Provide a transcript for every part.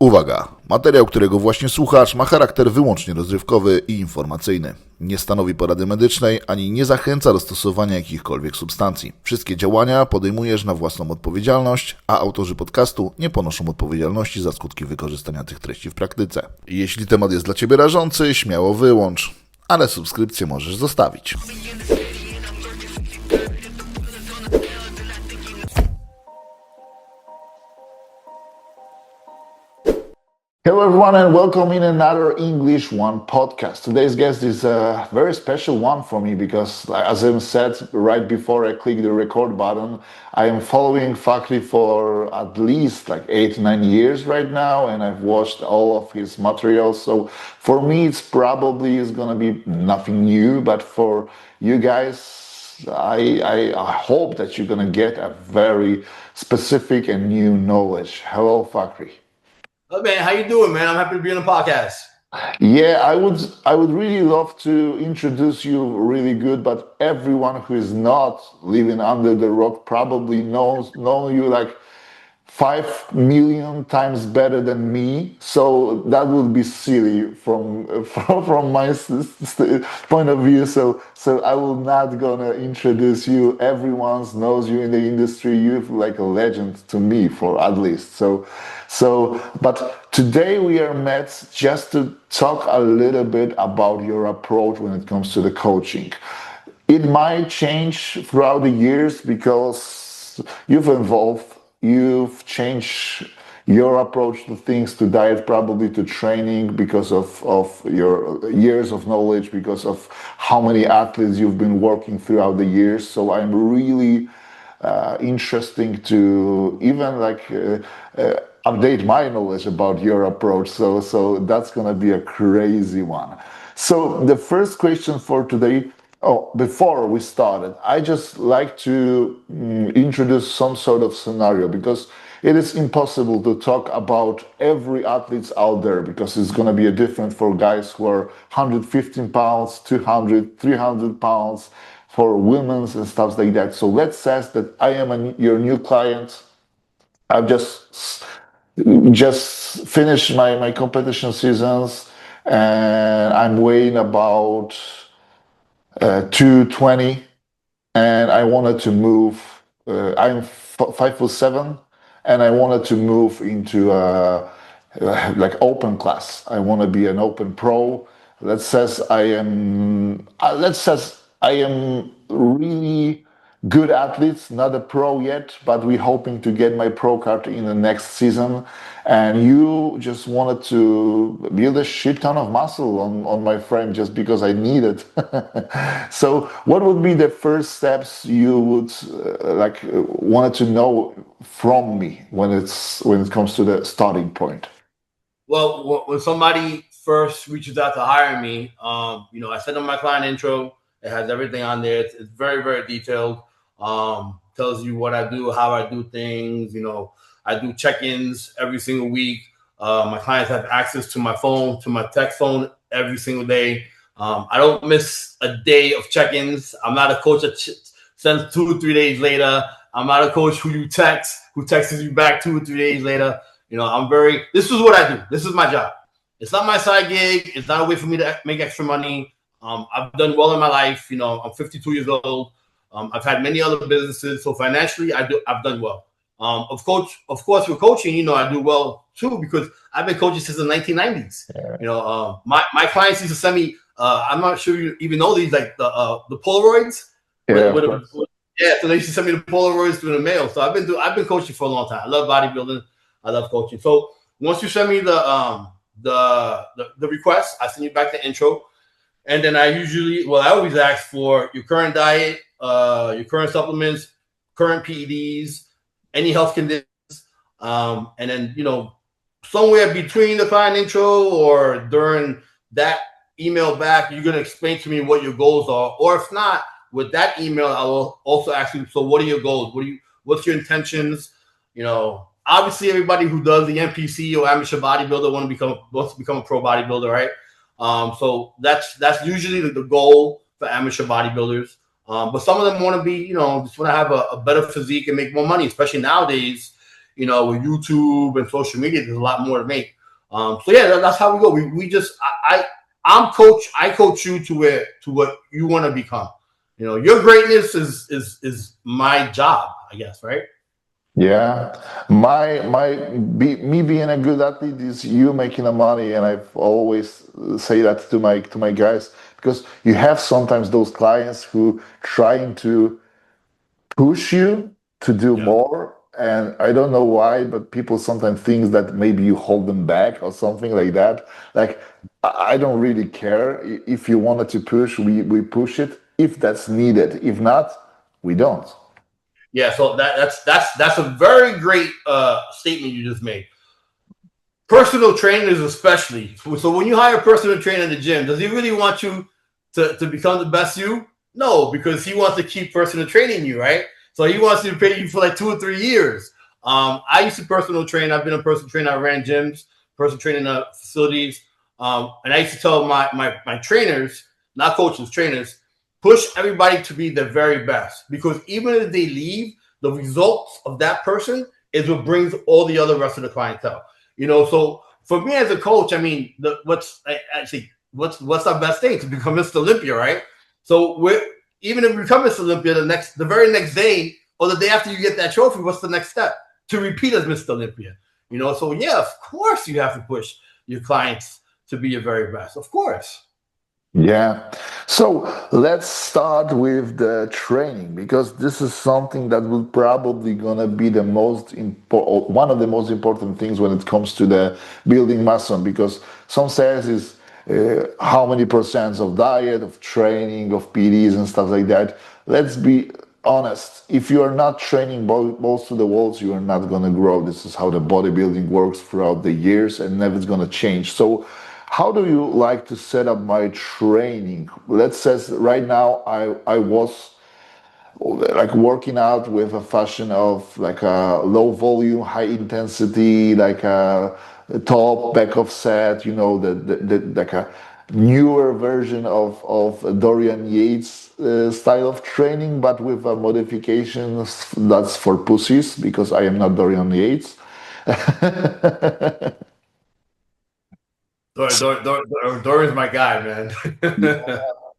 Uwaga! Materiał, którego właśnie słuchasz, ma charakter wyłącznie rozrywkowy i informacyjny. Nie stanowi porady medycznej, ani nie zachęca do stosowania jakichkolwiek substancji. Wszystkie działania podejmujesz na własną odpowiedzialność, a autorzy podcastu nie ponoszą odpowiedzialności za skutki wykorzystania tych treści w praktyce. Jeśli temat jest dla Ciebie rażący, śmiało wyłącz, ale subskrypcję możesz zostawić. Hello everyone and welcome in another English One podcast. Today's guest is a very special one for me because, as I said right before I click the record button, I am following Fakhri for at least like 8-9 years right now, and I've watched all of his materials. So for me, it's probably is going to be nothing new, but for you guys, I hope that you're going to get a very specific and new knowledge. Hello, Fakhri. Oh man, how you doing, man? I'm happy to be on the podcast. Yeah, I would really love to introduce you really good, but everyone who is not living under the rock probably knows you like 5 million times better than me. So that would be silly from my point of view. So I will not gonna introduce you. Everyone knows you in the industry. You're like a legend to me, for at least. But today we are met just to talk a little bit about your approach when it comes to the coaching. It might change throughout the years because you've changed your approach to things, to diet, probably to training, because of your years of knowledge, because of how many athletes you've been working throughout the years. So I'm really interesting to even update my knowledge about your approach. So that's gonna be a crazy one. So the first question for today. Before we started, I just like to introduce some sort of scenario, because it is impossible to talk about every athlete out there, because it's going to be different for guys who are 115 pounds, 200, 300 pounds, for women and stuff like that. So let's say that I am your new client. I've just finished my competition seasons, and I'm weighing about 220, and I wanted to move. I'm 5'7", and I wanted to move into open class. I want to be an open pro. Let's says I am really good athlete, not a pro yet, but we're hoping to get my pro card in the next season. And you just wanted to build a shit ton of muscle on my frame just because I need it. So what would be the first steps you would wanted to know from me when it comes to the starting point? Well, when somebody first reaches out to hire me, I send them my client intro. It has everything on there. It's very, very detailed. Tells you what I do, how I do things. I do check-ins every single week. My clients have access to my phone, to my text phone every single day. I don't miss a day of check-ins. I'm not a coach that sends 2 or 3 days later. I'm not a coach who texts you back 2 or 3 days later. This is what I do. This is my job. It's not my side gig. It's not a way for me to make extra money. I've done well in my life. I'm 52 years old. I've had many other businesses, so financially, I've done well. Of course, with coaching, I do well too, because I've been coaching since the 1990s. Yeah. My clients used to send me. I'm not sure you even know these, like the Polaroids. Yeah, so they used to send me the Polaroids through the mail. So I've been coaching for a long time. I love bodybuilding. I love coaching. So once you send me the request, I send you back the intro. And then I always ask for your current diet, your current supplements, current PEDs, any health conditions. And then, somewhere between the client intro or during that email back, you're going to explain to me what your goals are. Or if not, with that email, I will also ask you, so what are your goals? What's your intentions? Obviously everybody who does the NPC or amateur bodybuilder wants to become a pro bodybuilder, right? So that's usually the goal for amateur bodybuilders. But some of them want to be, just want to have a better physique and make more money, especially nowadays, with YouTube and social media. There's a lot more to make. So yeah, that's how we go. We just I coach you to what you want to become. You know, your greatness is my job, I guess, right? Yeah, me being a good athlete is you making the money, and I've always say that to my guys, because you have sometimes those clients who trying to push you to do Yeah. more, and I don't know why, but people sometimes think that maybe you hold them back or something like that. Like I don't really care. If you wanted to push, we push it if that's needed. If not, we don't. Yeah, so that's a very great statement you just made. Personal trainers, especially. So when you hire a personal trainer in the gym, does he really want you to become the best you? No, because he wants to keep personal training you, right? So he wants to pay you for like 2 or 3 years. I used to personal train. I've been a personal trainer. I ran gyms, personal training facilities, and I used to tell my trainers, not coaches, trainers, push everybody to be their very best, because even if they leave, the results of that person is what brings all the other rest of the clientele. You know, so for me as a coach, I mean, what's our best thing? To become Mr. Olympia, right? So even if we become Mr. Olympia, the very next day or the day after you get that trophy, what's the next step? To repeat as Mr. Olympia. You know, so yeah, of course you have to push your clients to be your very best. Of course. Yeah. So let's start with the training, because this is something that will probably gonna be the most important, one of the most important things when it comes to the building muscle. Because some says is how many percent of diet, of training, of PEDS and stuff like that. Let's be honest. If you are not training balls to the walls, you are not gonna grow. This is how the bodybuilding works throughout the years, and never is gonna change. So how do you like to set up my training? Let's say right now I was like working out with a fashion of like a low volume, high intensity, like a top back of set, you know, the like a newer version of Dorian Yates style of training, but with a modifications that's for pussies, because I am not Dorian Yates. Dorian's my guy, man.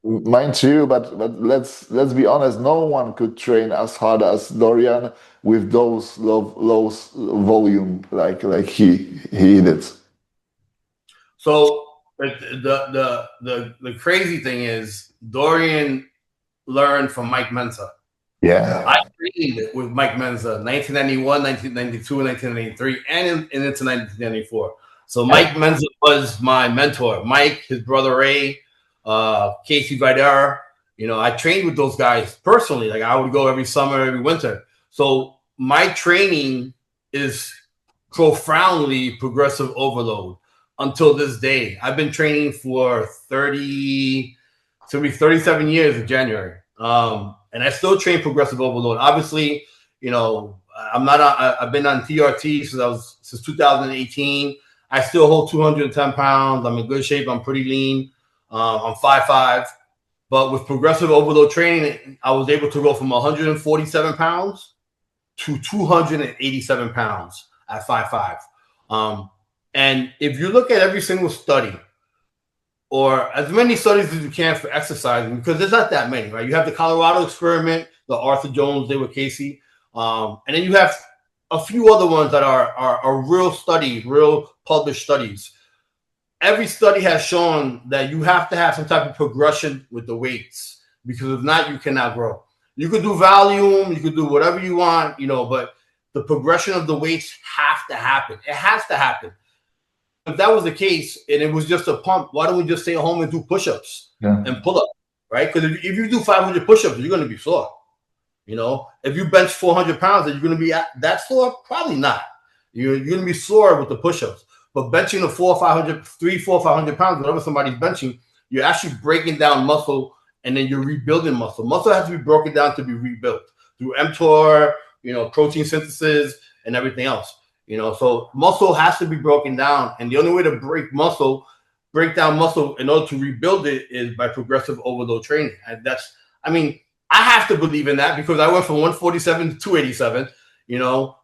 Mine too, but let's be honest. No one could train as hard as Dorian with those low volume like he did. So the crazy thing is Dorian learned from Mike Mensa. Yeah, I trained with Mike Mensa 1991, 1992, 1993, and into 1994. So Mike Mensa was my mentor. Mike, his brother Ray, Casey Vidar. You know, I trained with those guys personally. Like I would go every summer, every winter. So my training is profoundly progressive overload until this day. I've been training for 37 years in January. And I still train progressive overload. Obviously, you know, I've been on TRT since 2018. I still hold 210 pounds. I'm in good shape. I'm pretty lean. I'm 5'5". But with progressive overload training, I was able to go from 147 pounds to 287 pounds at 5'5". And if you look at every single study, or as many studies as you can for exercising, because there's not that many, right? You have the Colorado experiment, the Arthur Jones, did with Casey, and then you have a few other ones that are real studies, real published studies. Every study has shown that you have to have some type of progression with the weights, because if not, you cannot grow. You could do volume, you could do whatever you want, you know, but the progression of the weights have to happen. It has to happen. If that was the case and it was just a pump, why don't we just stay at home and do push-ups and pull-ups, right? Because if you do 500 push-ups, you're going to be sore. You know, if you bench 400 pounds, are you going to be that sore? Probably not. You're going to be sore with the push-ups. But benching the 500 pounds, whatever somebody's benching, you're actually breaking down muscle, and then you're rebuilding muscle. Muscle has to be broken down to be rebuilt through mTOR, you know, protein synthesis and everything else. You know, so muscle has to be broken down, and the only way to break down muscle in order to rebuild it is by progressive overload training. And I have to believe in that, because I went from 147 to 287. You know,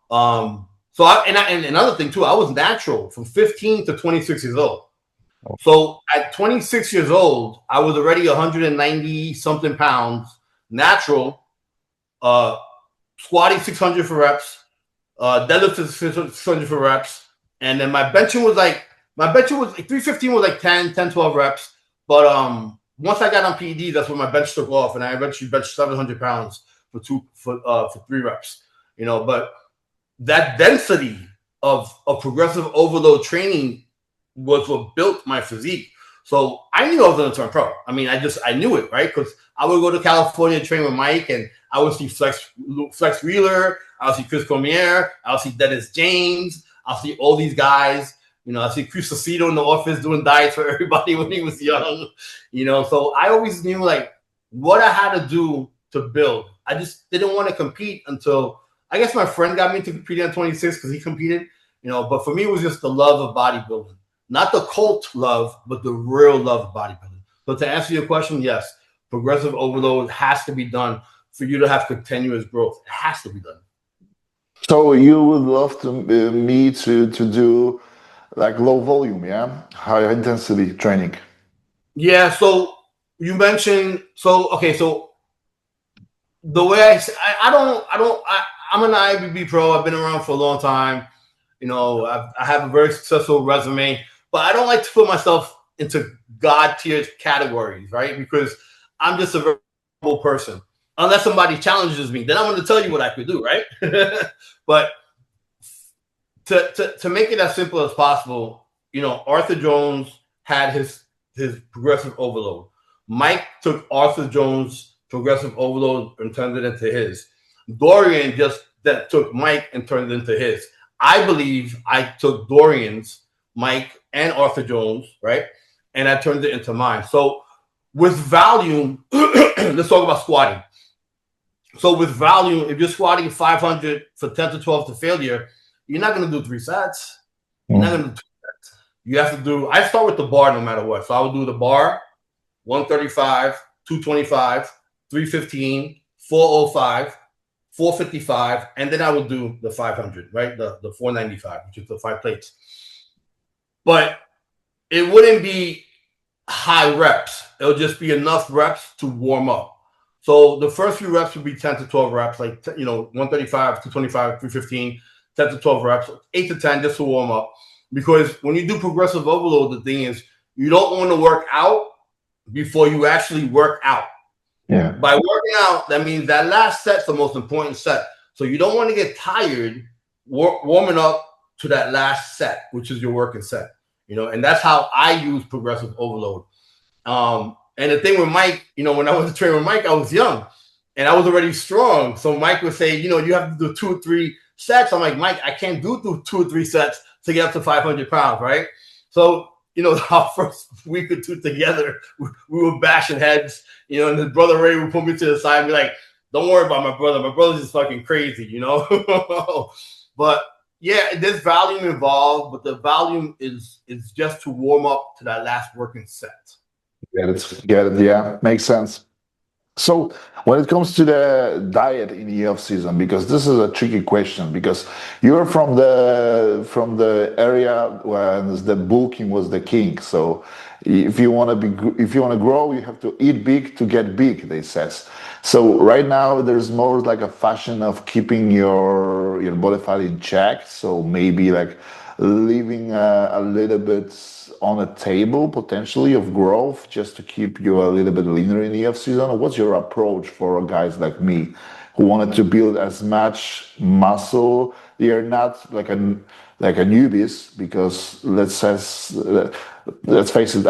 So and another thing too, I was natural from 15 to 26 years old. So at 26 years old, I was already 190 something pounds, natural, squatting 600 for reps, deadlifting 600 for reps, and then my benching was like 315 was like 10, 12 reps. But once I got on PEDs, that's when my bench took off, and I eventually benched 700 pounds for 3 reps. You know, but that density of progressive overload training was what built my physique. So I knew I was going to turn pro. I mean, I knew it, right? Because I would go to California to train with Mike, and I would see Flex Wheeler, I would see Chris Cormier, I would see Dennis James, I'll see all these guys. You know, I see Chris Aceto in the office doing diets for everybody when he was young. You know, so I always knew like what I had to do to build. I just didn't want to compete until I guess my friend got me to compete at 26 because he competed. You know, but for me, it was just the love of bodybuilding. Not the cult love, but the real love of bodybuilding. So to answer your question, yes, progressive overload has to be done for you to have continuous growth. It has to be done. So you would love me to do like low volume, yeah, high intensity training. Yeah. So you mentioned so the way I'm an IFBB pro. I've been around for a long time. You know, I have a very successful resume, but I don't like to put myself into God tier categories, right? Because I'm just a very humble person. Unless somebody challenges me, then I'm going to tell you what I could do, right? But to make it as simple as possible, you know, Arthur Jones had his progressive overload. Mike took Arthur Jones' progressive overload and turned it into his. Dorian that took Mike and turned it into his. I believe I took Dorian's, Mike, and Arthur Jones, right? And I turned it into mine. So with volume, let's talk about squatting. So with volume, if you're squatting 500 for 10 to 12 to failure, you're not going to do 3 sets. You're not going to do 2 sets. You have to do, I start with the bar no matter what. So I would do the bar, 135, 225, 315, 405, 455, and then I would do the 500, right? The 495, which is the 5 plates. But it wouldn't be high reps. It'll just be enough reps to warm up. So the first few reps would be 10 to 12 reps, like, you know, 135, 225, 315, 10 to 12 reps, 8 to 10 just to warm up. Because when you do progressive overload, the thing is you don't want to work out before you actually work out. Yeah. By working out, that means that last set's the most important set. So you don't want to get tired warming up to that last set, which is your working set. You know, and that's how I use progressive overload. And the thing with Mike, you know, when I was a trainer with Mike, I was young and I was already strong. So Mike would say, you know, you have to do 2 or 3 sets. I'm like, Mike, I can't do 2 or 3 sets to get up to 500 pounds, right? So, you know, our first week or 2 together, we were bashing heads, you know, and his brother Ray would put me to the side and be like, don't worry about my brother. My brother's just fucking crazy, you know? But yeah, there's volume involved, but the volume is just to warm up to that last working set. Get it. Yeah, makes sense. So when it comes to the diet in the off season, because this is a tricky question, because you're from the area where the bulking was the king. So if you want to grow, you have to eat big to get big, they says. So right now there's more like a fashion of keeping your body fat in check. So maybe like leaving a little bit on a table potentially of growth just to keep you a little bit leaner in the off season. What's your approach for guys like me who wanted to build as much muscle? You're not like a newbies, because let's face it,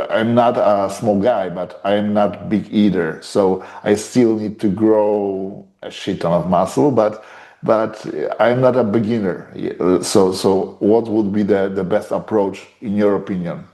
I'm not a small guy, but I'm not big either. So I still need to grow a shit ton of muscle, but I'm not a beginner. So what would be the best approach in your opinion?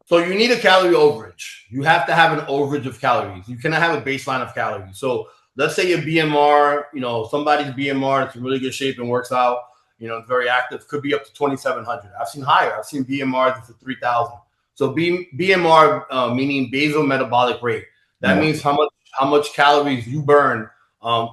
So you need a calorie overage. You have to have an overage of calories. You cannot have a baseline of calories. So let's say your BMR, you know, somebody's BMR that's in really good shape and works out, you know, very active, could be up to 2,700. I've seen higher. I've seen BMRs to 3,000. So BMR meaning basal metabolic rate. That means how much calories you burn,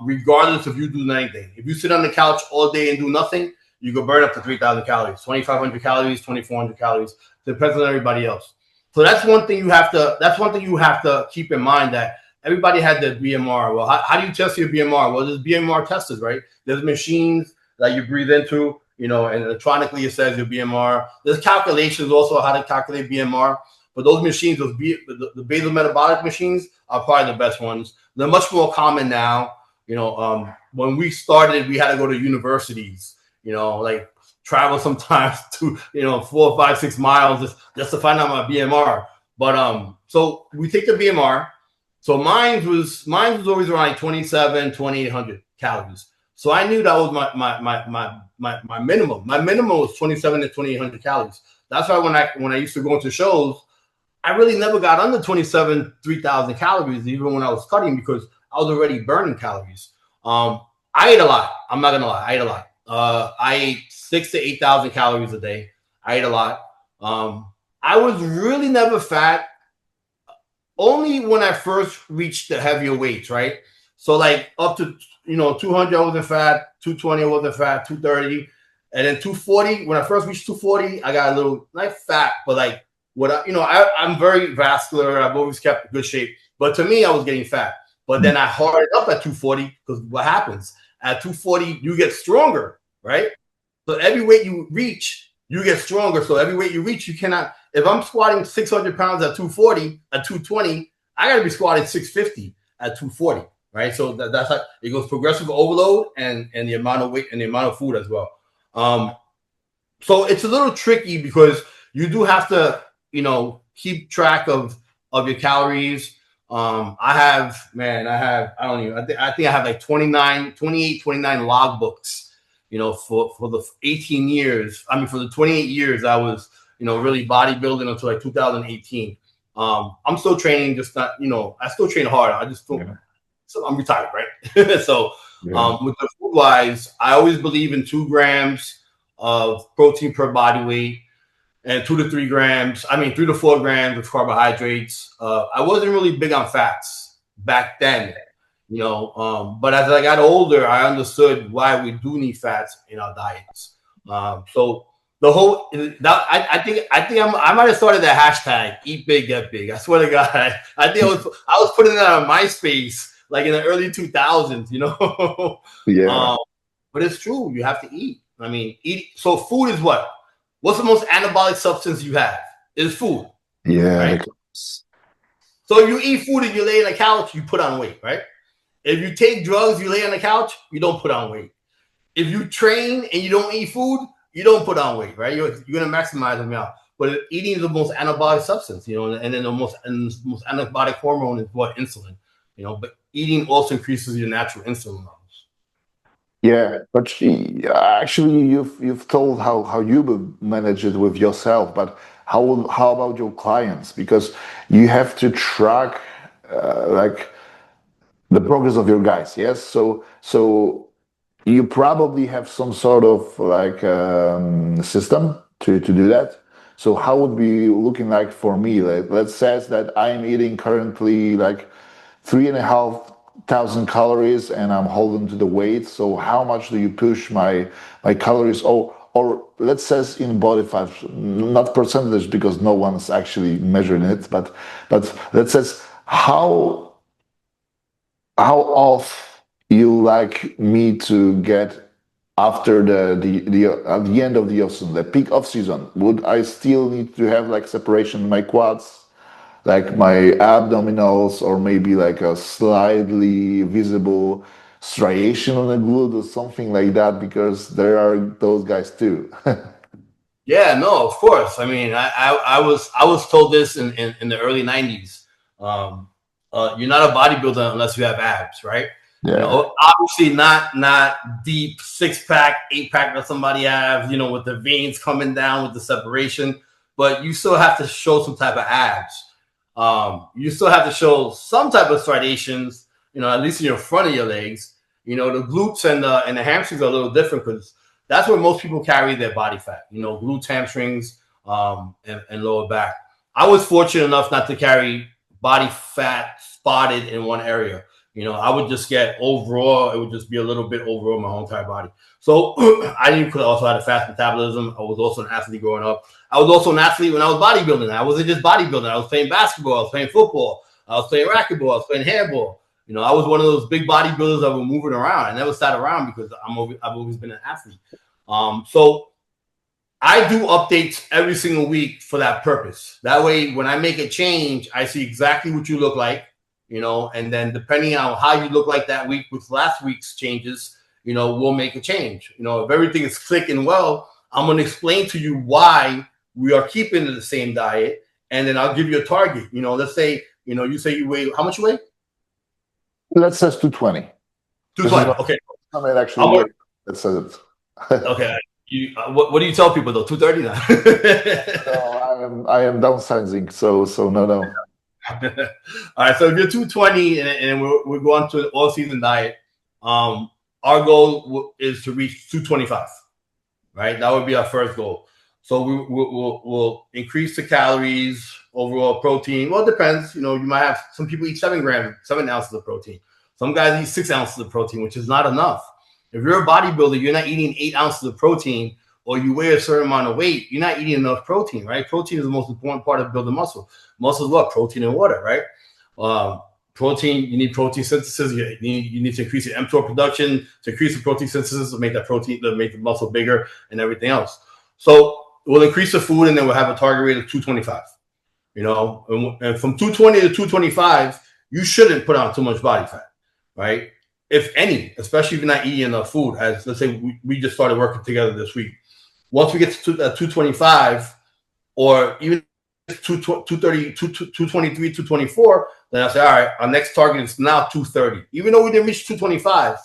regardless if you do anything. If you sit on the couch all day and do nothing, you could burn up to 3,000 calories, 2,500 calories, 2,400 calories. Depends on everybody else. So that's one thing you have to keep in mind, that everybody had the BMR. Well, how do you test your BMR? Well, there's BMR testers, right? There's machines that you breathe into, and electronically it says your BMR. There's calculations also how to calculate BMR. But those machines, the basal metabolic machines, are probably the best ones. They're much more common now. When we started, we had to go to universities, like travel sometimes to 4, 5, 6 miles just to find out my BMR. But so we take the BMR. So mine was always around like 2,800 calories. So I knew that was my minimum. My minimum was 27 to 2,800 calories. That's why when I used to go into shows, I really never got under 3,000 calories, even when I was cutting, because I was already burning calories. I ate a lot. I'm not gonna lie, I ate a lot. I ate 6,000 to 8,000 calories a day. I ate a lot. I was really never fat. Only when I first reached the heavier weights, right? So like up to 200, I wasn't fat. 220, I wasn't fat. 230, and then 240. When I first reached 240, I got a little not fat, but like I'm very vascular. I've always kept good shape. But to me, I was getting fat. But then I hardened up at 240, because what happens at 240, you get stronger, right? So every weight you reach, you get stronger. So every weight you reach, you cannot. If I'm squatting 600 pounds at 240, at 220, I got to be squatting 650 at 240, right? So that's how it goes: progressive overload and the amount of weight and the amount of food as well. So it's a little tricky, because you do have to, keep track of your calories. I think I have like 29 log books, for the 18 years. I mean, for the 28 years I was, really bodybuilding until like 2018. I'm still training, just not, I still train hard. I just don't, so I'm retired, right? So with the food wise, I always believe in 2 grams of protein per body weight, and 3 to 4 grams of carbohydrates. I wasn't really big on fats back then, but as I got older, I understood why we do need fats in our diets. So the whole I think I might have started that hashtag Eat Big Get Big. I swear to God, I think I was putting that on MySpace like in the early 2000s, Yeah. But it's true. You have to eat. I mean, eat. So food is what? What's the most anabolic substance you have? Is food. Yeah. Right? So if you eat food and you lay on the couch, you put on weight, right? If you take drugs, you lay on the couch, you don't put on weight. If you train and you don't eat food, you don't put on weight, right? You're going to maximize them out. But eating is the most anabolic substance, and then the most anabolic hormone is what? Insulin, But eating also increases your natural insulin levels. Yeah, but actually, you've told how you manage it with yourself, but how about your clients? Because you have to track like the progress of your guys. Yes, so you probably have some sort of like system to do that. So how would be looking like for me? Like, let's say that I'm eating currently like 3,500 calories and I'm holding to the weight. So how much do you push my calories? Or let's say in body fat, not percentage, because no one's actually measuring it, but let's say how off you like me to get after the at the end of the off season, the peak off season. Would I still need to have like separation in my quads, like my abdominals, or maybe like a slightly visible striation on the glute or something like that? Because there are those guys too. Yeah, no, of course. I mean, I was told this in the early 90s. You're not a bodybuilder unless you have abs, right? Yeah. Obviously not deep 6-pack, 8-pack that somebody has, with the veins coming down with the separation, but you still have to show some type of abs. You still have to show some type of striations, at least in your front of your legs. The glutes and the hamstrings are a little different, because that's where most people carry their body fat, glutes, hamstrings, and lower back. I was fortunate enough not to carry body fat spotted in one area. I would just get overall, it would just be a little bit overall my whole entire body. So I didn't also had a fast metabolism. I was also an athlete growing up. I was also an athlete when I was bodybuilding. I wasn't just bodybuilding. I was playing basketball. I was playing football. I was playing racquetball. I was playing handball. I was one of those big bodybuilders that were moving around. I never sat around because I've always been an athlete. So I do updates every single week for that purpose. That way, when I make a change, I see exactly what you look like, and then depending on how you look like that week with last week's changes, we'll make a change. If everything is clicking well, I'm going to explain to you why we are keeping the same diet, and then I'll give you a target. Let's say, you say you weigh, how much you weigh? Let's say 220. 220, okay. I mean, actually, that says it. Okay. What do you tell people though? 230 now. No, I am downsizing, so no. All right, so if you're 220 and we're going to an all-season diet, our goal is to reach 225, right? That would be our first goal. So we'll increase the calories, overall protein. Well, it depends. You might have some people eat 7 ounces of protein. Some guys eat 6 ounces of protein, which is not enough. If you're a bodybuilder, you're not eating 8 ounces of protein, or you weigh a certain amount of weight, you're not eating enough protein, right? Protein is the most important part of building muscle. Muscle is what? Protein and water, right? Protein, you need protein synthesis. You need to increase your mTOR production to increase the protein synthesis to make to make the muscle bigger and everything else. So we'll increase the food, and then we'll have a target rate of 225. And from 220 to 225, you shouldn't put on too much body fat, right? If any, especially if you're not eating enough food. As let's say we just started working together this week. Once we get to 225, or even 230, 223, 224, then I say, all right, our next target is now 230. Even though we didn't reach 225,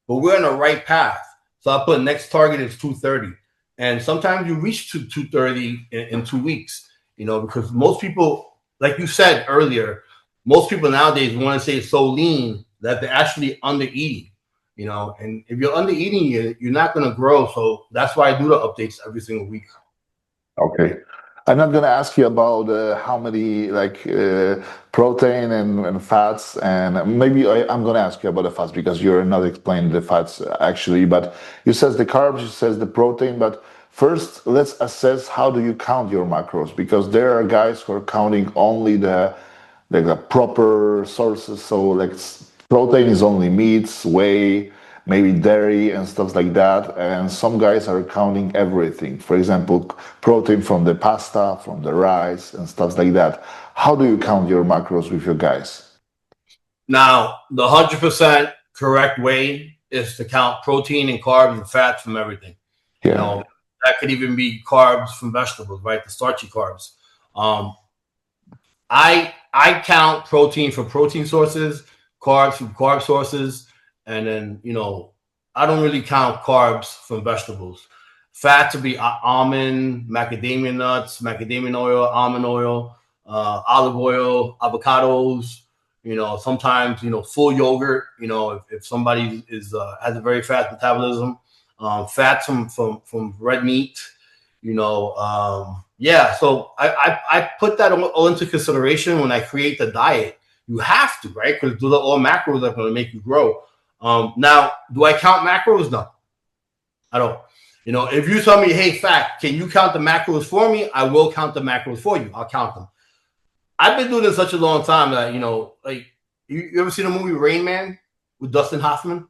but we're on the right path. So I put next target is 230. And sometimes you reach to 230 in 2 weeks, because most people, like you said earlier, most people nowadays want to say it's so lean that they're actually under eating, and if you're under eating, you're not going to grow. So that's why I do the updates every single week. Okay. I'm not going to ask you about how many protein and fats, and maybe I'm going to ask you about the fats because you're not explaining the fats actually, but you says the carbs, you says the protein, but first let's assess how do you count your macros, because there are guys who are counting only the proper sources. So like protein is only meats, whey, maybe dairy and stuff like that. And some guys are counting everything. For example, protein from the pasta, from the rice and stuff like that. How do you count your macros with your guys? Now, the 100% correct way is to count protein and carbs and fats from everything. Yeah. That could even be carbs from vegetables, right? The starchy carbs. I count protein for protein sources, carbs from carb sources, and then, I don't really count carbs from vegetables. Fats would be almond, macadamia nuts, macadamia oil, almond oil, olive oil, avocados, sometimes, full yogurt, if somebody has a very fast metabolism, fats from red meat, yeah. So I put that all into consideration when I create the diet. You have to, right? Because those are all macros that are going to make you grow. Now, do I count macros? No, I don't. If you tell me, hey, Fat, can you count the macros for me? I will count the macros for you. I'll count them. I've been doing this such a long time that, like, you ever seen the movie Rain Man with Dustin Hoffman?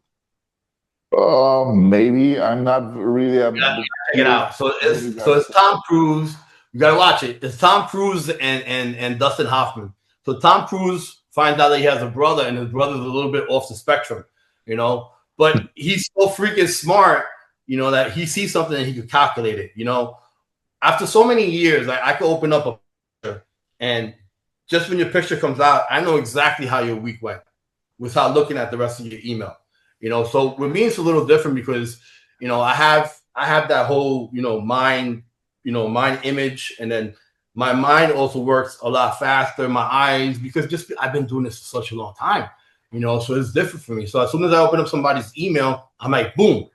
Maybe. I'm not really. Check it out. So it's Tom Cruise. You gotta watch it. It's Tom Cruise and Dustin Hoffman. So Tom Cruise finds out that he has a brother, and his brother's a little bit off the spectrum, but he's so freaking smart, that he sees something and he can calculate it. After so many years, I could open up a picture, and just when your picture comes out, I know exactly how your week went without looking at the rest of your email. So with me, it's a little different because, I have that whole, mind image, and then my mind also works a lot faster, my eyes, because I've been doing this for such a long time, so it's different for me. So as soon as I open up somebody's email, I'm like, boom,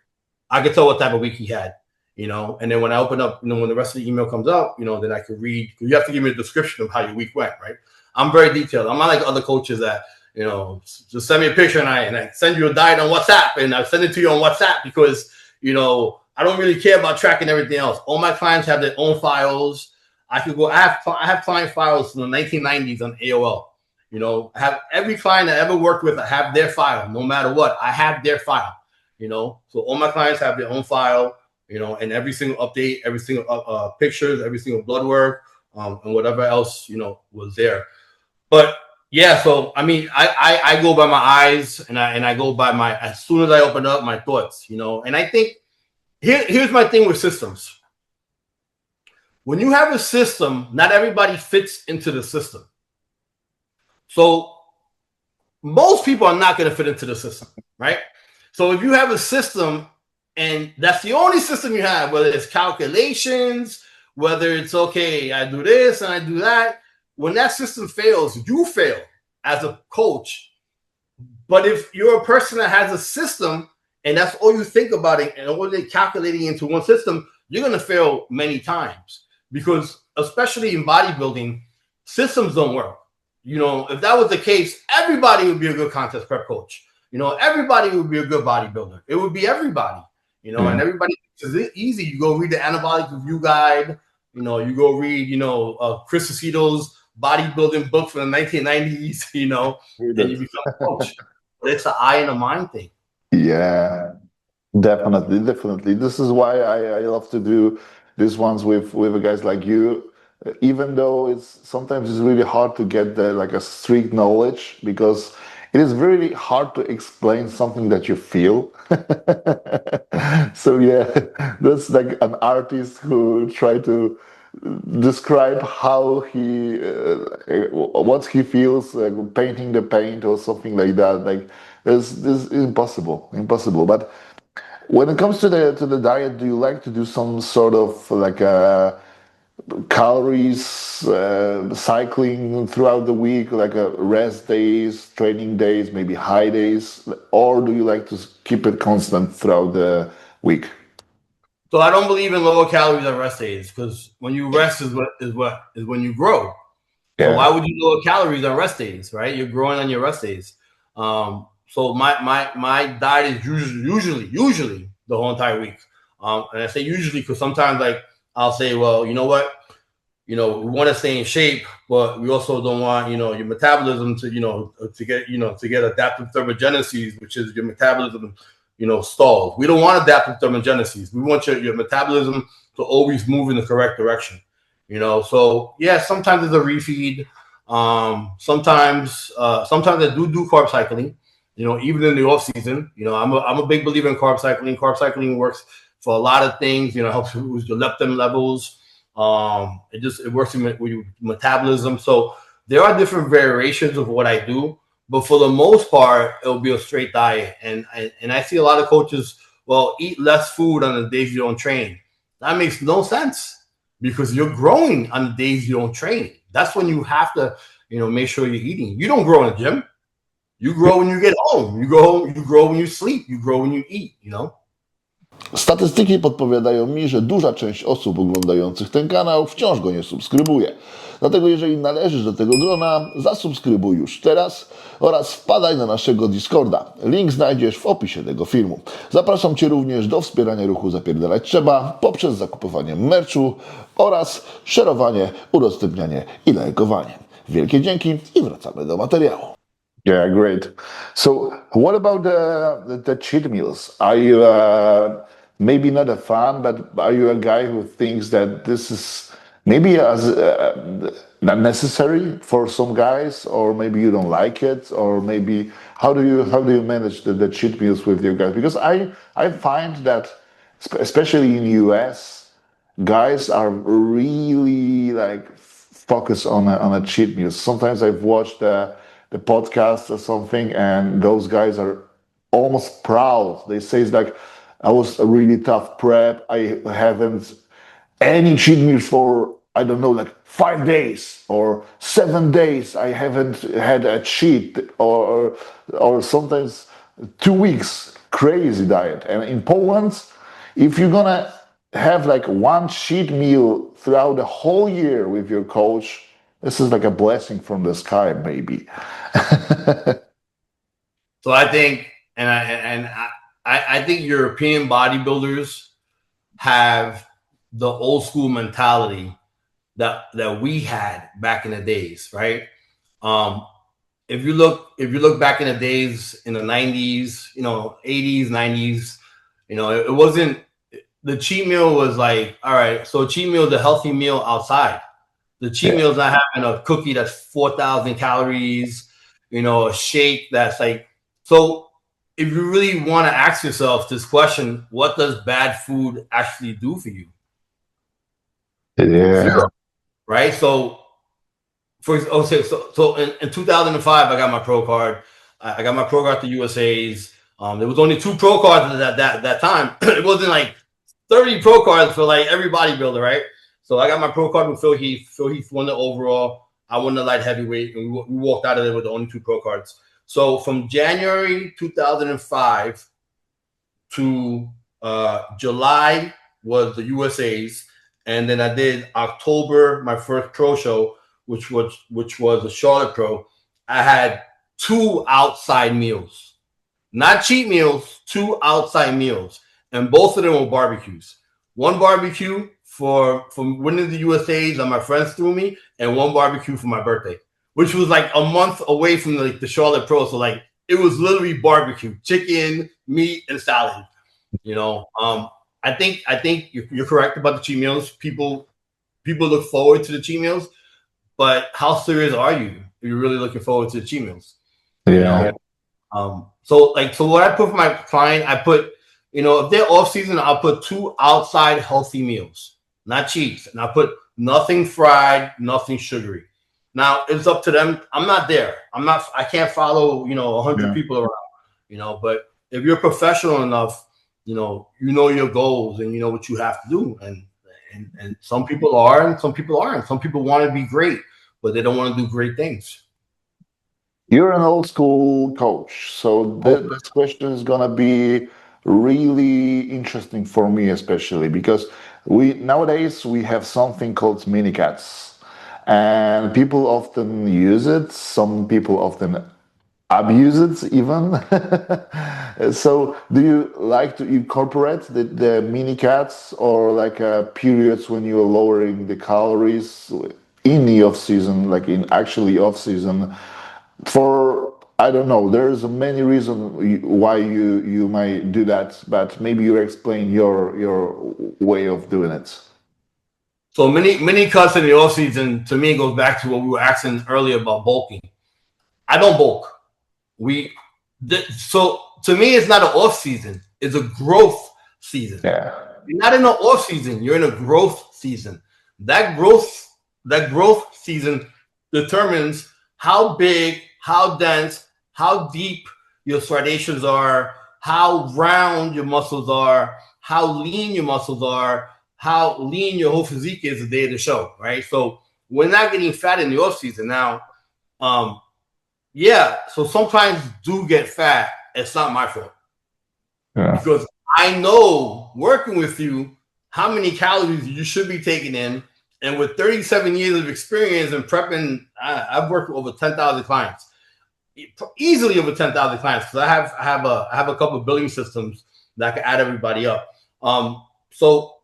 I can tell what type of week he had, and then when I open up, when the rest of the email comes up, then I can read, because you have to give me a description of how your week went, right? I'm very detailed. I'm not like other coaches that, just send me a picture and I send you a diet on WhatsApp, and I send it to you on WhatsApp because, I don't really care about tracking everything else. All my clients have their own files. I have client files from the 1990s on AOL. I have every client I ever worked with, I have their file, no matter what. I have their file, So all my clients have their own file, and every single update, every single pictures, every single blood work, and whatever else, was there. But yeah, so I mean, I go by my eyes, and I go by as soon as I open up, my thoughts, And I think here's my thing with systems. When you have a system, not everybody fits into the system. So most people are not going to fit into the system, right? So if you have a system and that's the only system you have, whether it's calculations, whether it's, okay, I do this and I do that, when that system fails, you fail as a coach. But if you're a person that has a system and that's all you think about it and all they're calculating into one system, you're going to fail many times, because especially in bodybuilding, systems don't work. If that was the case, everybody would be a good contest prep coach. Everybody would be a good bodybuilder. It would be everybody, and everybody thinks it's easy. You go read the anabolic review guide. You go read, Chris Aceto's bodybuilding book from the 1990s, and you become a coach. But it's an eye and a mind thing. Yeah, definitely. This is why I love to do these ones with guys like you. Even though sometimes it's really hard to get a strict knowledge, because it is really hard to explain something that you feel. So yeah, that's like an artist who try to describe how what he feels, painting the paint or something like that. Like this is impossible. But when it comes to the diet, do you like to do some sort of like a calories, cycling throughout the week, like a rest days, training days, maybe high days, or do you like to keep it constant throughout the week? So I don't believe in lower calories on rest days, because when you rest is when you grow. Yeah. So why would you lower calories on rest days, right? You're growing on your rest days. So my diet is usually the whole entire week. And I say usually because sometimes, like, I'll say, well, you know what? We want to stay in shape, but we also don't want, your metabolism to get adaptive thermogenesis, which is your metabolism, stalled. We don't want adaptive thermogenesis. We want your metabolism to always move in the correct direction. So yeah, sometimes it's a refeed. Sometimes I do carb cycling. Even in the off season. I'm a big believer in carb cycling. Carb cycling works for a lot of things. Helps with your leptin levels. It works with your metabolism. So there are different variations of what I do, but for the most part, it'll be a straight diet. And I see a lot of coaches, well, eat less food on the days you don't train. That makes no sense, because you're growing on the days you don't train. That's when you have to, make sure you're eating. You don't grow in the gym. You grow when you get home. You grow when you sleep. You grow when you eat, Statystyki podpowiadają mi, że duża część osób oglądających ten kanał wciąż go nie subskrybuje. Dlatego jeżeli należysz do tego grona, zasubskrybuj już teraz oraz wpadaj na naszego Discorda. Link znajdziesz w opisie tego filmu. Zapraszam Cię również do wspierania ruchu Zapierdalać Trzeba poprzez zakupywanie merchu oraz szerowanie, udostępnianie i lajkowanie. Wielkie dzięki i wracamy do materiału. Yeah, great. So, what about the cheat meals? Are you maybe not a fan, but are you a guy who thinks that this is maybe not necessary for some guys, or maybe you don't like it, or maybe how do you manage the cheat meals with your guys? Because I find that especially in the US, guys are really like focused on a cheat meal. Sometimes I've watched the podcast or something, and those guys are almost proud. They say it's like, I was a really tough prep. I haven't any cheat meals for, I don't know, like 5 days or 7 days. I haven't had a cheat, or sometimes 2 weeks. Crazy diet. And in Poland, if you're gonna have like one cheat meal throughout the whole year with your coach, this is like a blessing from the sky, maybe. So I think, I think European bodybuilders have the old school mentality that we had back in the days, right? If you look back in the days in the 90s, 80s, 90s, it wasn't, the cheat meal was like, all right, so cheat meal is a healthy meal outside. The cheat meal is not having a cookie that's 4,000 calories, a shake that's like, so if you really want to ask yourself this question, what does bad food actually do for you? Yeah. Zero, right? So in 2005, I got my pro card. I got my pro card to USA's. There was only 2 pro cards at that time. It wasn't like 30 pro cards for like every bodybuilder, right? So I got my pro card with Phil Heath. Phil Heath won the overall. I won the light heavyweight, and we walked out of there with the only 2 pro cards. So from January 2005 to July was the USA's, and then I did October, my first pro show, which was the Charlotte Pro. I had 2 outside meals, not cheat meals, 2 outside meals, and both of them were barbecues. One barbecue for winning the USA's that my friends threw me, and one barbecue for my birthday, which was like a month away from the Charlotte Pro. So like it was literally barbecue, chicken, meat, and salad. I think you're correct about the cheat meals. People look forward to the cheat meals, but how serious are you? Are you really looking forward to the cheat meals? Yeah. So what I put for my client, I put, if they're off season, I'll put 2 outside healthy meals, not cheats, and I'll put nothing fried, nothing sugary. Now it's up to them. I'm not there. I can't follow 100 people around. But if you're professional enough, you know your goals and you know what you have to do, and some people are and some people aren't. Some people want to be great, but they don't want to do great things. You're an old school coach, so this question is gonna be really interesting for me, especially because nowadays we have something called mini cats, and people often use it. Some people often abuse it even. So do you like to incorporate the mini cats or like periods when you're lowering the calories in the off season, like in actually off season? For I don't know, there's many reasons why you might do that, but maybe you explain your way of doing it. So many cuts in the off season to me goes back to what we were asking earlier about bulking. I don't bulk. So to me, it's not an off season. It's a growth season. Yeah. You're not in an off season. You're in a growth season. That growth season determines how big, how dense, how deep your striations are, how round your muscles are, how lean your muscles are, how lean your whole physique is the day of the show, right? So we're not getting fat in the off season now. So sometimes do get fat. It's not my fault. Yeah. Because I know working with you how many calories you should be taking in. And with 37 years of experience in prepping, I've worked with over 10,000 clients, easily over 10,000 clients, because I have a couple of billing systems that can add everybody up. So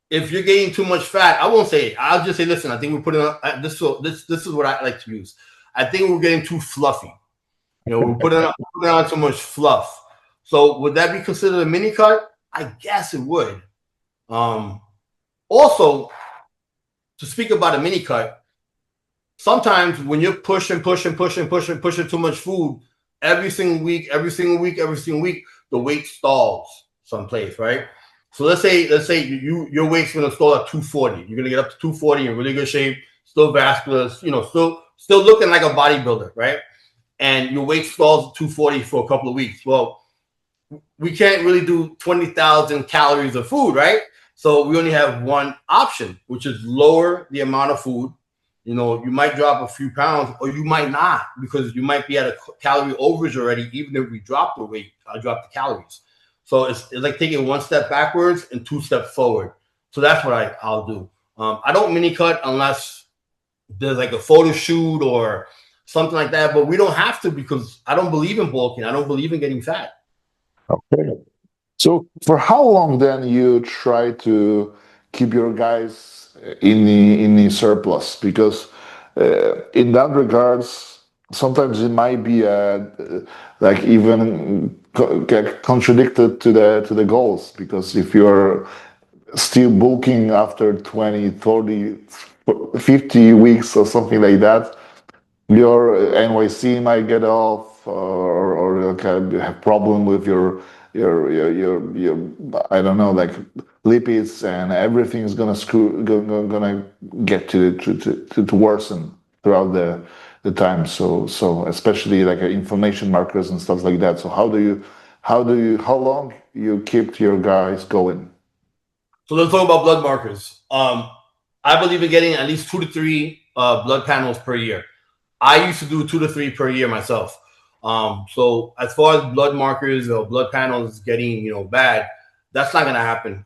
if you're getting too much fat, I won't say it. I'll just say, listen, I think we're putting on this is what I like to use. I think we're getting too fluffy. We're putting on too much fluff. So would that be considered a mini cut? I guess it would. Also, to speak about a mini cut, sometimes when you're pushing too much food every single week, the weight stalls someplace, right? So let's say your weight's gonna stall at 240. You're gonna get up to 240 in really good shape, still vascular, still looking like a bodybuilder, right? And your weight stalls at 240 for a couple of weeks. Well, we can't really do 20,000 calories of food, right? So we only have one option, which is lower the amount of food. You might drop a few pounds, or you might not, because you might be at a calorie overage already, even if we drop the weight, drop the calories. So it's like taking one step backwards and 2 steps forward. So that's what I'll do. I don't mini cut unless there's like a photo shoot or something like that, but we don't have to because I don't believe in bulking. I don't believe in getting fat. Okay. So for how long then you try to keep your guys in the surplus? Because in that regards, sometimes it might be like even get contradicted to the goals. Because if you're still bulking after 20, 30, 50 weeks or something like that, your NYC might get off, or like have problem with your I don't know, like lipids, and everything is gonna get to worsen throughout the time. So especially like inflammation markers and stuff like that. So how long you keep your guys going? So let's talk about blood markers. I believe in getting at least 2 to 3 blood panels per year. I used to do 2 to 3 per year myself. So as far as blood markers or blood panels getting bad, that's not gonna happen.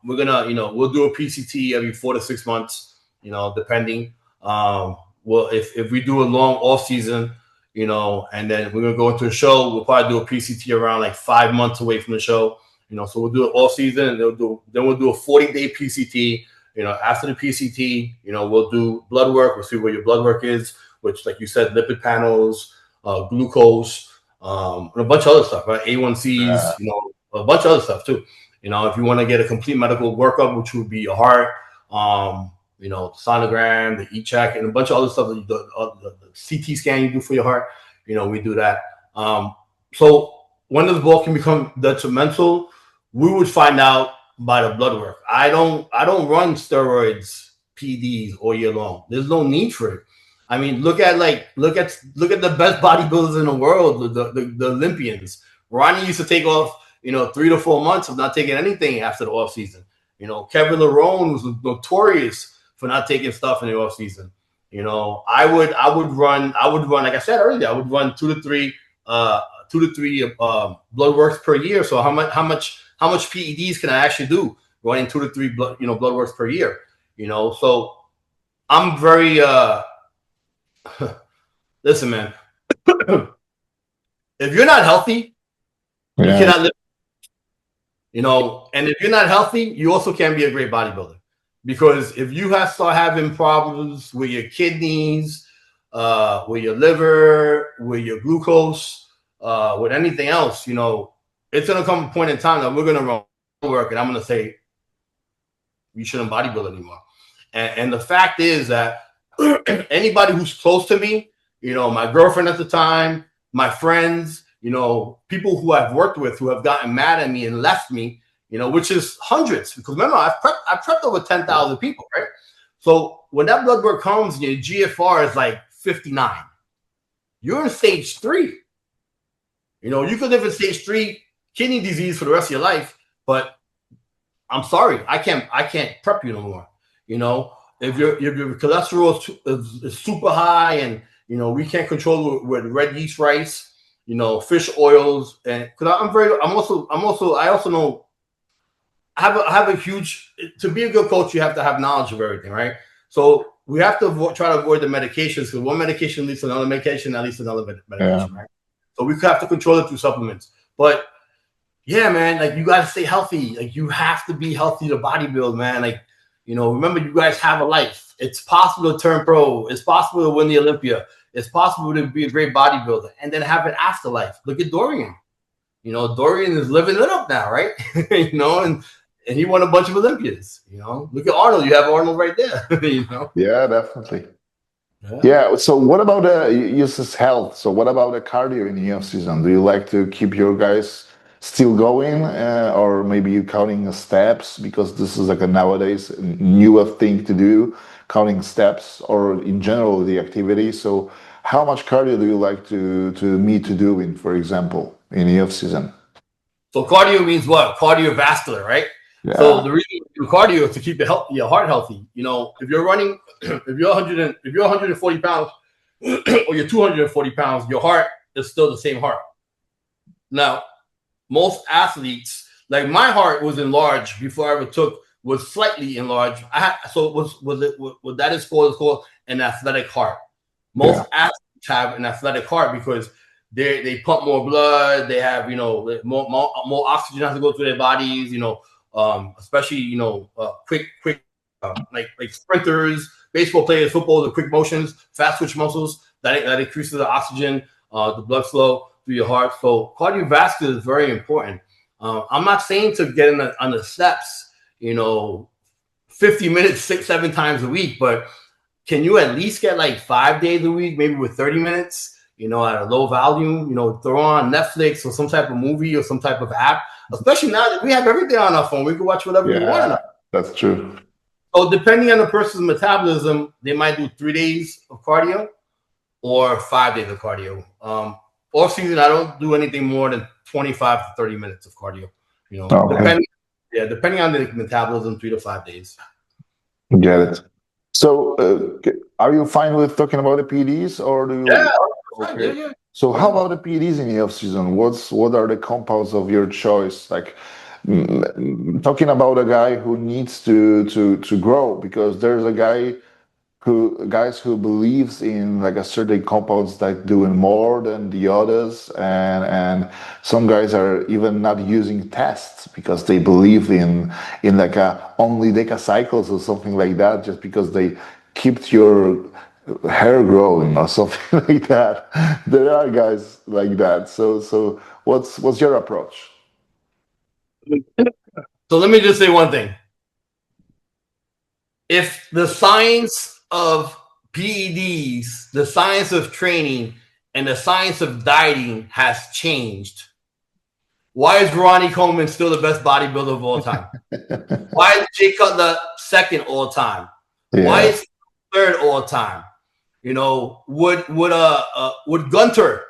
We're gonna we'll do a PCT every 4 to 6 months, depending. Well, if we do a long off season, and then we're gonna go into a show, we'll probably do a PCT around like 5 months away from the show. So we'll do it all season, and then we'll do a 40-day PCT. After the PCT, we'll do blood work. We'll see where your blood work is, which, like you said, lipid panels, glucose, and a bunch of other stuff, right? A1Cs, a bunch of other stuff too. If you want to get a complete medical workup, which would be your heart, the sonogram, the E-check, and a bunch of other stuff, the CT scan you do for your heart, we do that. So when does bulking become detrimental? We would find out by the blood work. I don't run steroids, PEDS all year long. There's no need for it. I mean, look at the best bodybuilders in the world, the Olympians. Ronnie used to take off, 3 to 4 months of not taking anything after the off season. Kevin Lerone was notorious for not taking stuff in the off season. I would run, like I said earlier, I would run 2 to 3 blood works per year. So how much PEDs can I actually do running 2 to 3 blood works per year? So I'm very listen, man. If you're not healthy, you cannot live. And if you're not healthy, you also can't be a great bodybuilder. Because if you start having problems with your kidneys, with your liver, with your glucose, with anything else, it's gonna come a point in time that we're gonna run work, and I'm gonna say you shouldn't bodybuild anymore. And the fact is that anybody who's close to me, my girlfriend at the time, my friends, people who I've worked with who have gotten mad at me and left me, which is hundreds. Because remember, I've prepped over 10,000 people, right? So when that blood work comes and your GFR is like 59, you're in stage 3. You could live in stage 3 kidney disease for the rest of your life, but I'm sorry, I can't prep you no more. If your cholesterol is super high, and we can't control with red yeast rice, fish oils, and because I also know I have a huge, to be a good coach, you have to have knowledge of everything, right? So we have to try to avoid the medications, because one medication leads to another medication, that leads to another medication, right? So we have to control it through supplements. But yeah, man, like you got to stay healthy. Like you have to be healthy to bodybuild, man. Like, remember, you guys have a life. It's possible to turn pro. It's possible to win the Olympia. It's possible to be a great bodybuilder and then have an afterlife. Look at Dorian. Dorian is living it up now, right? And he won a bunch of Olympias. Look at Arnold. You have Arnold right there. Yeah, definitely. Yeah. So what about Yus's health? So what about the cardio in the off season? Do you like to keep your guys still going, or maybe you counting the steps, because this is like a nowadays newer thing to do, counting steps, or in general the activity? So how much cardio do you like to do in, for example, in the off season? So cardio means what? Cardiovascular, right? Yeah. So the reason you do cardio is to keep your heart healthy. If you're running, if you're 140 pounds or you're 240 pounds, your heart is still the same heart. Now, most athletes, like my heart was enlarged before I ever took was slightly enlarged. So what that is called an athletic heart. Most athletes have an athletic heart because they pump more blood. They have more oxygen has to go through their bodies. Especially quick like sprinters, baseball players, football, the quick motions, fast twitch muscles that increases the oxygen, the blood flow through your heart. So cardiovascular is very important. I'm not saying to get on the steps, 50 minutes, 6-7 times a week, but can you at least get like 5 days a week, maybe with 30 minutes, at a low volume, throw on Netflix or some type of movie or some type of app, especially now that we have everything on our phone. We can watch whatever we want. That's true. So depending on the person's metabolism, they might do 3 days of cardio or 5 days of cardio. Off season, I don't do anything more than 25 to 30 minutes of cardio. Depending on the metabolism, 3 to 5 days. Get it. So, are you fine with talking about the PEDs, or do you? Yeah. Okay. Yeah. So, how about the PEDs in the off season? What are the compounds of your choice? Like, talking about a guy who needs to grow, because there's a guys who believes in like a certain compounds that doing more than the others, and some guys are even not using tests because they believe in like only decacycles or something like that, just because they keep your hair growing or something like that. There are guys like that. So what's your approach? So let me just say one thing. If the science of PEDs, the science of training, and the science of dieting has changed, why is Ronnie Coleman still the best bodybuilder of all time? Why is Jay Cutler second all time? Yeah. Why is he third all time? Would Gunter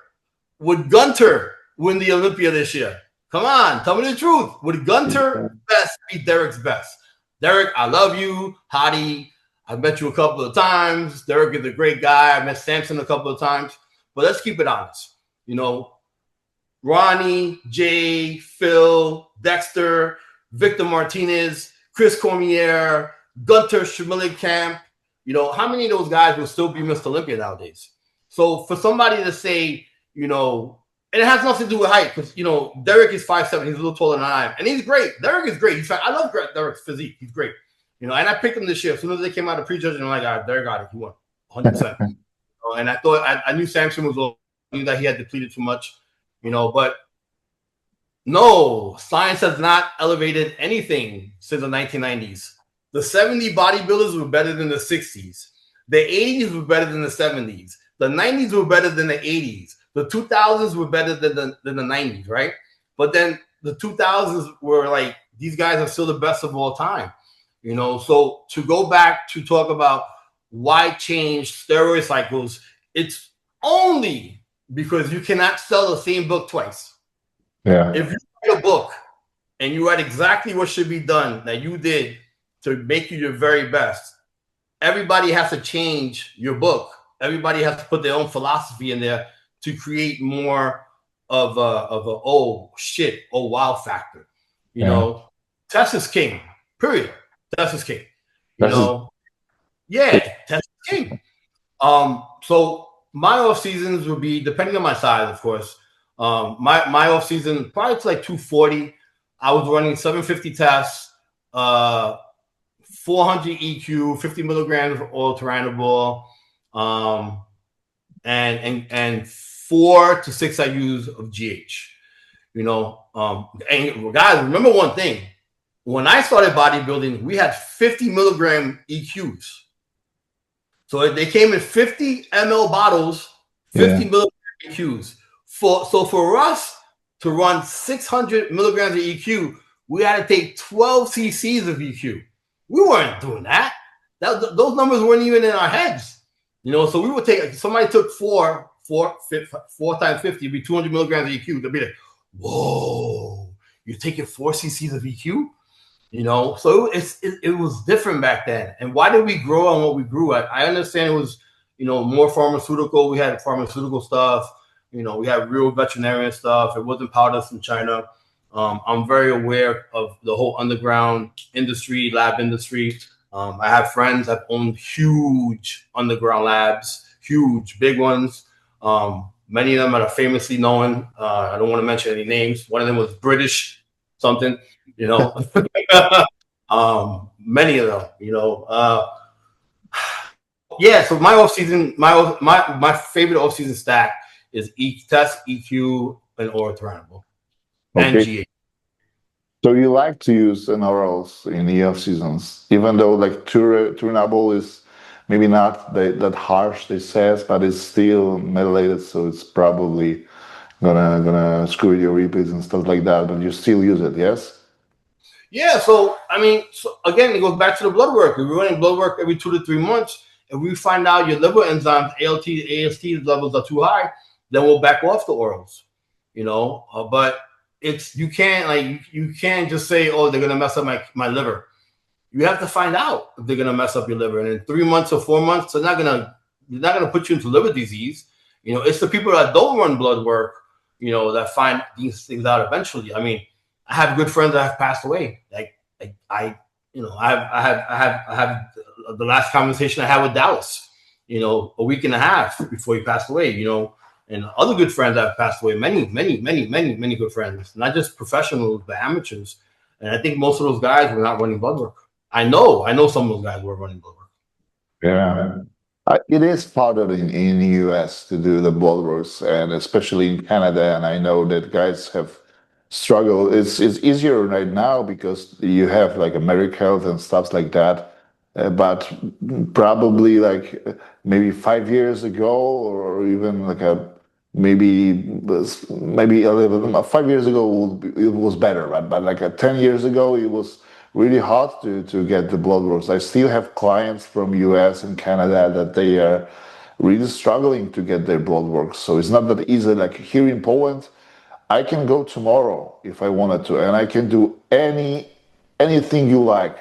win the Olympia this year? Come on, tell me the truth. Would Gunter best be Derek's best? Derek, I love you, Hottie. I've met you a couple of times. Derek is a great guy. I met Samson a couple of times. But let's keep it honest. Ronnie, Jay, Phil, Dexter, Victor Martinez, Chris Cormier, Gunter Schmillickamp. How many of those guys will still be Mr. Olympia nowadays? So for somebody to say, and it has nothing to do with height, because Derek is 5'7", he's a little taller than I am, and he's great. Derek is great. I love Derek's physique. He's great. And I picked him this year. As soon as they came out of prejudging, I'm like, Derek got it. He won 100%. And I thought I knew Samson was low. I knew that he had depleted too much. But no, science has not elevated anything since the 1990s. The 70 bodybuilders were better than the 60s. The 80s were better than the 70s. The 90s were better than the 80s. The 2000s were better than the 90s, right? But then the 2000s were like, these guys are still the best of all time. So to go back to talk about why change steroid cycles, it's only because you cannot sell the same book twice. Yeah. If you write a book and you write exactly what should be done that you did to make you your very best, everybody has to change your book. Everybody has to put their own philosophy in there to create more of a wow factor. Test is king. Period. Test is king. Test is king. So my off seasons would be, depending on my size, of course. My off season probably to like 240. I was running 750 tests, 400 EQ, 50 milligrams of oral turinabol, and 4 to 6 IUs of GH. And guys, remember one thing. When I started bodybuilding, we had 50 milligram EQs. So they came in 50 ml bottles, 50 milligram EQs. So for us to run 600 milligrams of EQ, we had to take 12 cc's of EQ. We weren't doing that. Those numbers weren't even in our heads. So we would take, somebody took 4 times 50, it'd be 200 milligrams of EQ. They'd be like, whoa, you're taking 4 cc's of EQ? So it was different back then. And why did we grow on what we grew at? I understand it was, more pharmaceutical. We had pharmaceutical stuff. We had real veterinarian stuff. It wasn't powders from China. I'm very aware of the whole underground industry, lab industry. I have friends that own huge underground labs, huge, big ones. Many of them are famously known. I don't want to mention any names. One of them was British something, you know. Many of them, you know. Yeah, so my off season, my favorite off season stack is test, EQ, and orthoronable, and Okay. GH. So you like to use NRLs in the off seasons, even though like tunable is maybe not that harsh, they says, but it's still methylated, so it's probably gonna screw your repeats and stuff like that. But you still use it, yes? Yeah, so I mean, so again, it goes back to the blood work. If we're running blood work every 2 to 3 months, if we find out your liver enzymes, ALT, AST levels are too high, then we'll back off the orals. You know, but you can't just say, oh, they're gonna mess up my liver. You have to find out if they're gonna mess up your liver, and in 3 months or 4 months, they're not gonna put you into liver disease. You know, it's the people that don't run blood work, you know, that find these things out eventually. I mean, I have good friends that have passed away. I have the last conversation I had with Dallas, you know, a week and a half before he passed away, you know, and other good friends that have passed away, many good friends, not just professionals, but amateurs. And I think most of those guys were not running blood work. I know some of those guys were running blood work. Yeah. It is part in the US to do the blood works, and especially in Canada. And I know that guys have struggled. It's easier right now because you have like America and stuff like that. But probably like maybe 5 years ago, or even like maybe a little 5 years ago it was better, but like 10 years ago it was really hard to get the blood works. I still have clients from US and Canada that they are really struggling to get their blood works. So it's not that easy. Like here in Poland, I can go tomorrow if I wanted to, and I can do anything you like.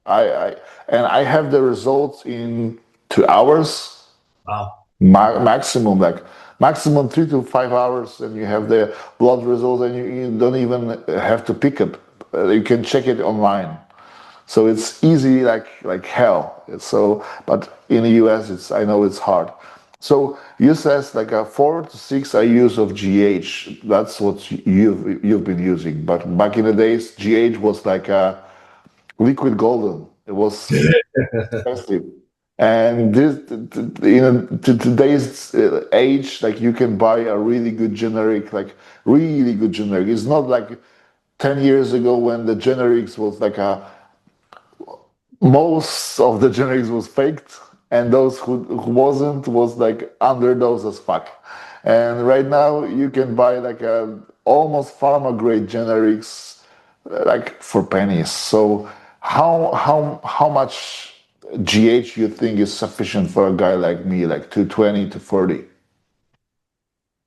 I and I have the results in 2 hours. Wow. Maximum, like maximum 3 to 5 hours, and you have the blood results, and you don't even have to pick it. You can check it online. So it's easy like hell. So, but in the US, I know it's hard. So you says like a 4 to 6 IUs of GH. That's what you've been using. But back in the days, GH was like a liquid golden. It was expensive. And this, to today's age, like you can buy a really good generic, like really good generic. It's not like 10 years ago when the generics was like most of the generics was faked, and those who wasn't was like underdose as fuck. And right now you can buy like a almost pharma grade generics like for pennies. So how much GH you think is sufficient for a guy like me, like 220 to 40?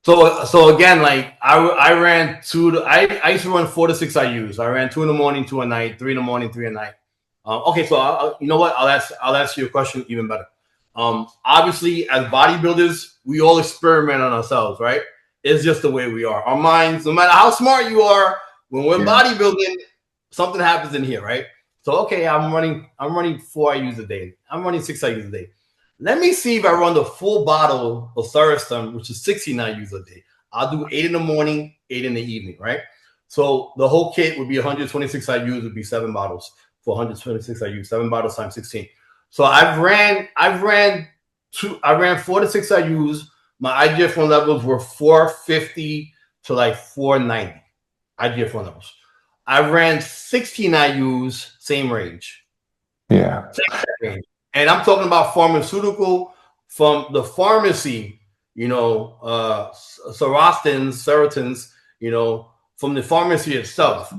So again, like I ran I used to run 4 to 6 IUs. I ran 2 in the morning, 2 at night, 3 in the morning, 3 at night. Okay, so you know what? I'll ask you a question even better. Obviously, as bodybuilders, we all experiment on ourselves, right? It's just the way we are. Our minds, no matter how smart you are, when we're bodybuilding, something happens in here, right? So okay, I'm running 4 IUs a day. I'm running 6 IUs a day. Let me see if I run the full bottle of Cerestem, which is 16 IUs a day. I'll do 8 in the morning, 8 in the evening, right? So the whole kit would be 126 IUs, would be 7 bottles for 126 IUs, 7 bottles times 16. So I ran 4 to 6 IUs. My IGF-1 levels were 450 to like 490 IGF-1 levels. I ran 16 IUs, same range. Yeah. Same range. And I'm talking about pharmaceutical from the pharmacy, you know, Serotin's, you know, from the pharmacy itself.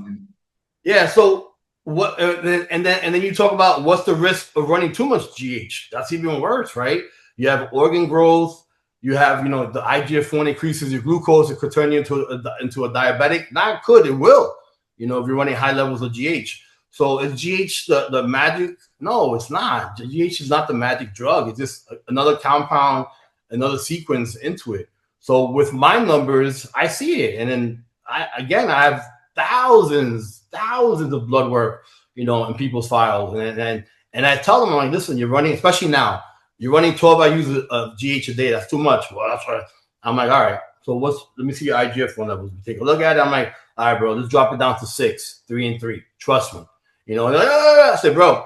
Yeah. So what? And then you talk about what's the risk of running too much GH? That's even worse, right? You have organ growth. You have, you know, the IGF-1 increases your glucose. It could turn you into a diabetic. Not could, it will. You know, if you're running high levels of GH. So is GH the magic? No, it's not. GH is not the magic drug. It's just another compound, another sequence into it. So with my numbers, I see it. And then I have thousands of blood work, you know, in people's files. And I tell them, I'm like, listen, you're running, especially now, you're running 12 IUs of GH a day. That's too much. Well, that's right. I'm like, all right. So let me see your IGF-1 levels. We take a look at it. I'm like, all right, bro, let's drop it down to 6, 3 and 3. Trust me. You know, like, I said, bro,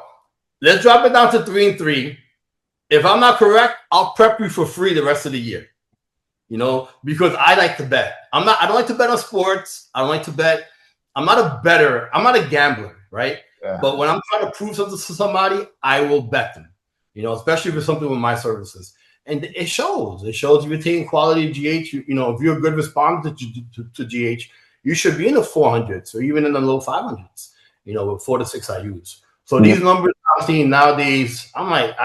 let's drop it down to 3 and 3. If I'm not correct, I'll prep you for free the rest of the year. You know, because I like to bet. I don't like to bet on sports. I don't like to bet. I'm not a bettor. I'm not a gambler, right? Yeah. But when I'm trying to prove something to somebody, I will bet them. You know, especially if it's something with my services. And it shows. It shows if you're taking quality GH. You know, if you're a good responder to GH, you should be in the 400s or even in the low 500s. You know, with 4 to 6 IUs. So these numbers I'm seeing nowadays, I'm like,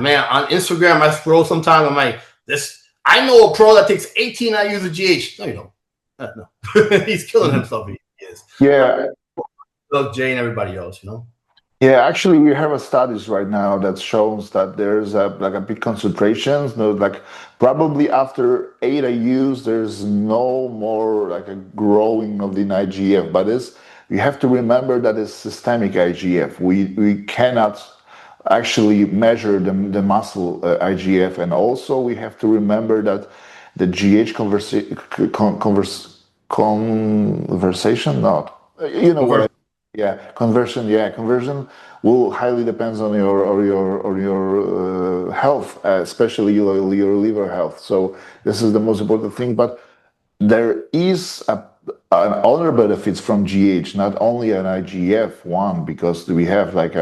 man, on Instagram I scroll sometimes. I'm like, this. I know a pro that takes 18 IUs of GH. No, you don't. No, he's killing himself. He is. Yeah. Love Jay and everybody else, you know. Yeah, actually, we have a studies right now that shows that there's a big concentrations. No, like probably after 8 IUs, there's no more like a growing of the IGF. But you have to remember that it's systemic IGF. We cannot actually measure the muscle IGF, and also we have to remember that the GH conversation, conversion will highly depends on your health, especially your liver health. So this is the most important thing. But there is other benefits from GH, not only an IGF-1, because we have like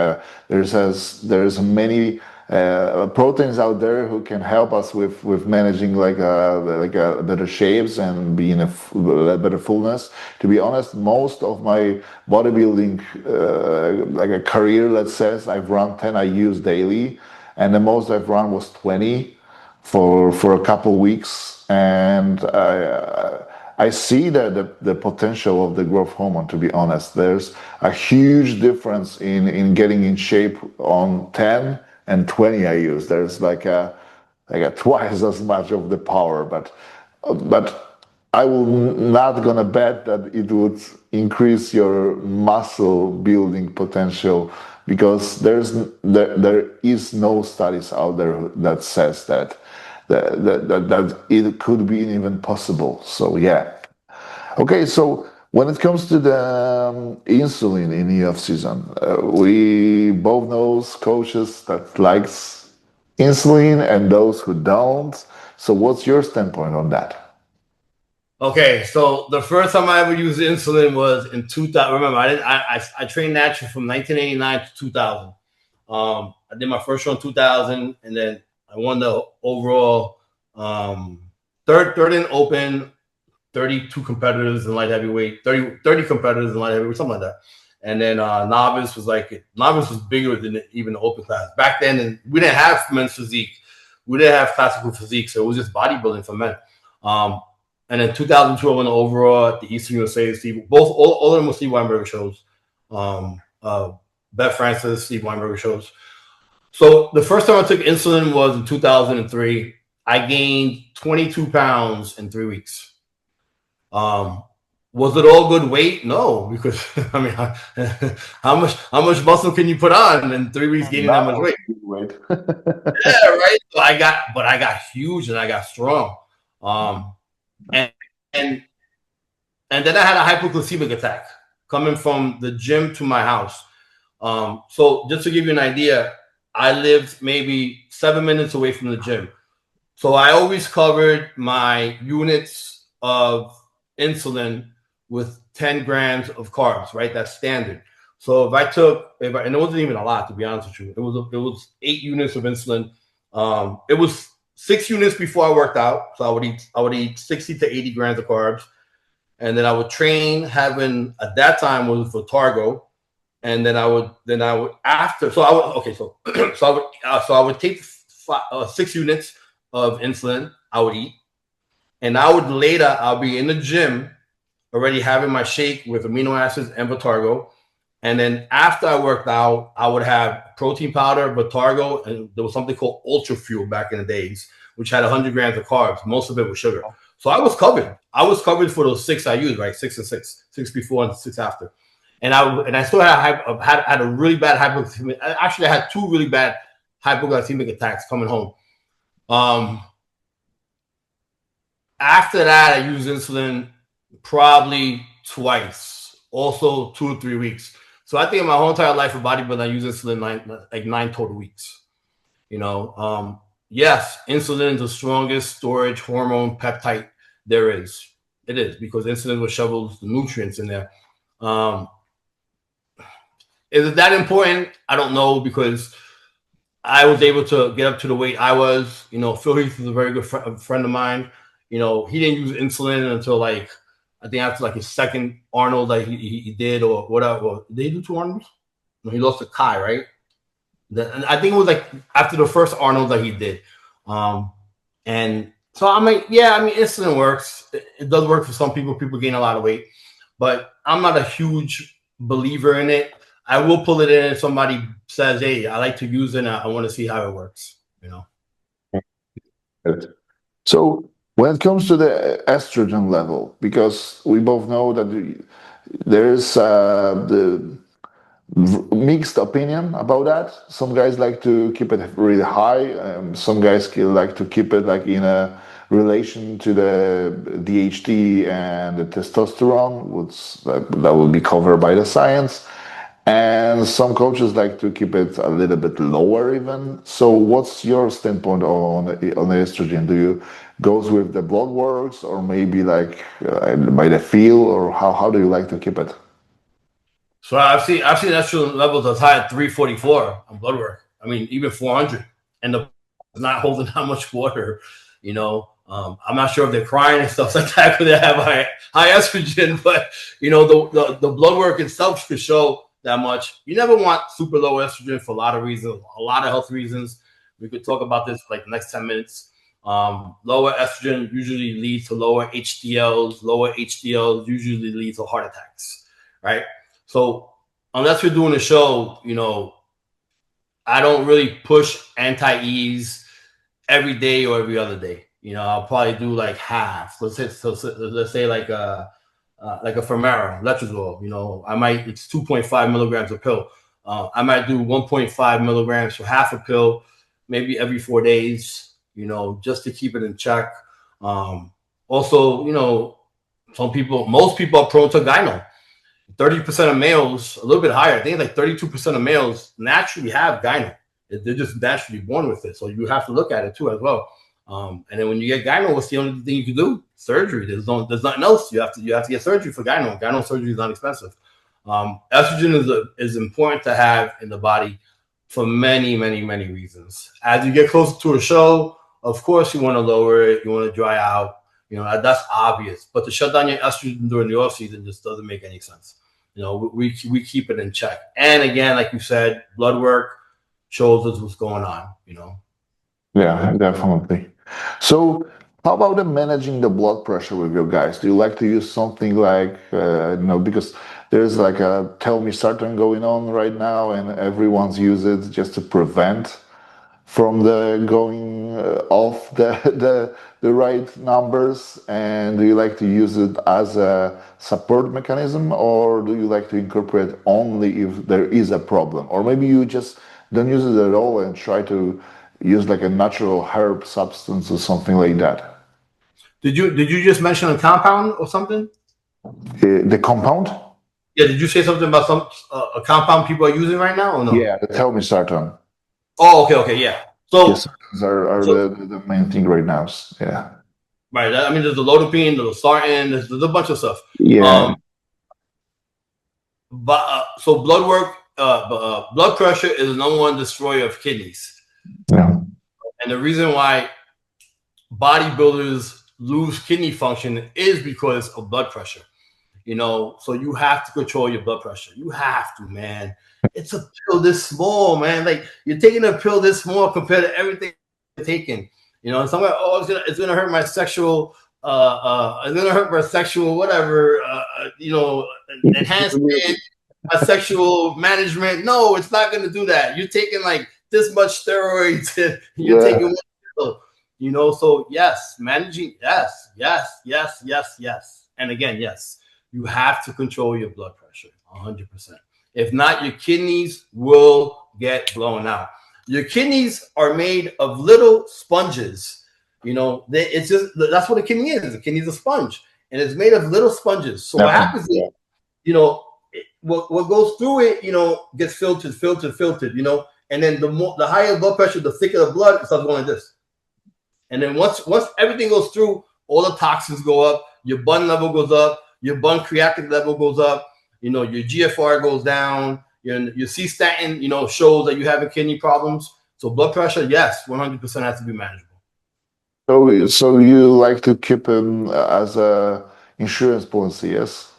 there's many proteins out there who can help us with managing like a better shapes and being a better fullness. To be honest, most of my bodybuilding like a career, let's say, I've run 10 IUs daily, and the most I've run was 20 for a couple weeks, and I see the potential of the growth hormone. To be honest, there's a huge difference in getting in shape on 10 and 20 IUs. There's like a twice as much of the power, but I will not gonna bet that it would increase your muscle building potential, because there is no studies out there that says that it could be even possible. So yeah. Okay, so when it comes to the insulin in the off season, we both know coaches that likes insulin and those who don't. So what's your standpoint on that? Okay, so the first time I ever used insulin was in 2000. Remember, I trained natural from 1989 to 2000. I did my first show in 2000, and then I won the overall third in open, 32 competitors in light heavyweight, 30 competitors in light heavyweight, something like that. And then novice was bigger than even the open class. Back then, and we didn't have men's physique. We didn't have classical physique, so it was just bodybuilding for men. And in 2002, I won the overall at the Eastern USA. All of them were Steve Weinberger shows. Beth Francis, Steve Weinberger shows. So the first time I took insulin was in 2003. I gained 22 pounds in 3 weeks. Was it all good weight? No, because I mean, how much muscle can you put on in 3 weeks gaining that much weight? Yeah, right. So I got huge and I got strong. And then I had a hypoglycemic attack coming from the gym to my house. So just to give you an idea, I lived maybe 7 minutes away from the gym. So I always covered my units of insulin with 10 grams of carbs, right? That's standard. So and it wasn't even a lot, to be honest with you. It was 8 units of insulin. It was 6 units before I worked out. So I would eat 60 to 80 grams of carbs. And then I would train having, at that time was for Targo. And then I would after, so I would take 6 units of insulin I would eat. And I'll be in the gym already having my shake with amino acids and Vitargo. And then after I worked out, I would have protein powder, Vitargo, and there was something called Ultra Fuel back in the days, which had 100 grams of carbs. Most of it was sugar. So I was covered. I was covered for those 6 I used, right? 6 and 6, 6 before and 6 after. And I still had a really bad hypoglycemic. Actually, I had 2 really bad hypoglycemic attacks coming home. After that, I used insulin probably twice, also 2 or 3 weeks. So I think in my whole entire life of bodybuilding, I use insulin like 9 total weeks. Yes, insulin is the strongest storage hormone peptide there is. It is, because insulin will shovel the nutrients in there. Is it that important? I don't know, because I was able to get up to the weight I was. Phil Heath is a very good friend of mine. He didn't use insulin until I think after his second Arnold that he did, or whatever. Or did he do 2 Arnolds? No, he lost to Kai, right? I think it was after the first Arnold that he did. And so insulin works. It does work for some people. People gain a lot of weight, but I'm not a huge believer in it. I will pull it in if somebody says, "Hey, I like to use it. I want to see how it works." So when it comes to the estrogen level, because we both know that there is the mixed opinion about that. Some guys like to keep it really high. Some guys like to keep it in a relation to the DHT and the testosterone, which that will be covered by the science. And some coaches like to keep it a little bit lower even. So what's your standpoint on the estrogen? Do you goes with the blood works, or maybe by the feel, or how do you like to keep it? So I've seen estrogen levels as high as 344 on blood work. I mean, even 400, and the not holding that much water. I'm not sure if they're crying and stuff like that because they have high estrogen, but the blood work itself could show that much. You never want super low estrogen for a lot of reasons, a lot of health reasons. We could talk about this for the next 10 minutes. Lower estrogen usually leads to lower HDLs. Lower HDLs usually lead to heart attacks, right? So unless we're doing a show, I don't really push anti-E's every day or every other day. I'll probably do half. Let's say like a Fermera, letrozole. It's 2.5 milligrams a pill. I might do 1.5 milligrams for half a pill, maybe every 4 days, just to keep it in check. Also, most people are prone to gyno. 30% of males, a little bit higher, I think 32% of males naturally have gyno. They're just naturally born with it. So you have to look at it too as well. And then when you get gyno, what's the only thing you can do? Surgery. There's nothing else. You have to get surgery for gyno. Gyno surgery is not expensive. Estrogen is important to have in the body for many, many, many reasons. As you get closer to a show, of course you want to lower it. You want to dry out. That's obvious. But to shut down your estrogen during the off season just doesn't make any sense. We keep it in check. And again, like you said, blood work shows us what's going on. Yeah, definitely. So how about managing the blood pressure with your guys? Do you like to use something because there's a telmisartan going on right now, and everyone's used it just to prevent from the going off the right numbers? And do you like to use it as a support mechanism, or do you like to incorporate only if there is a problem? Or maybe you just don't use it at all and try to use a natural herb substance or something like that? Did you just mention a compound or something? The compound? Yeah, did you say something about a compound people are using right now or no? Yeah, the telmisartan. Oh, okay, yeah. So yes, are the main thing right now. Yeah. Right. There's the lodipine, the losartan, there's a bunch of stuff. Yeah. So blood work, blood pressure is the number one destroyer of kidneys. Yeah. And the reason why bodybuilders lose kidney function is because of blood pressure. So you have to control your blood pressure. You have to, man. It's a pill this small, man. You're taking a pill this small compared to everything you're taking. Somewhere, it's gonna hurt my sexual, it's gonna hurt my sexual whatever, enhancement, my sexual management. No, it's not gonna do that. You're taking this much steroids. You're taking one pill. You know, so yes, managing, yes, yes, yes, yes, yes. And again, yes, you have to control your blood pressure 100%. If not, your kidneys will get blown out. Your kidneys are made of little sponges. You know, it's just, that's what a kidney is. A kidney is a sponge, and it's made of little sponges. So what happens is, you know, what goes through it, you know, gets filtered, you know, and then the higher blood pressure, the thicker the blood, it starts going like this. And then once everything goes through, all the toxins go up, your bun level goes up, your bun creatinine level goes up, you know, your GFR goes down, your C-statin, you know, shows that you have kidney problems. So blood pressure, yes, 100% has to be manageable. So you like to keep him as a insurance policy, yes?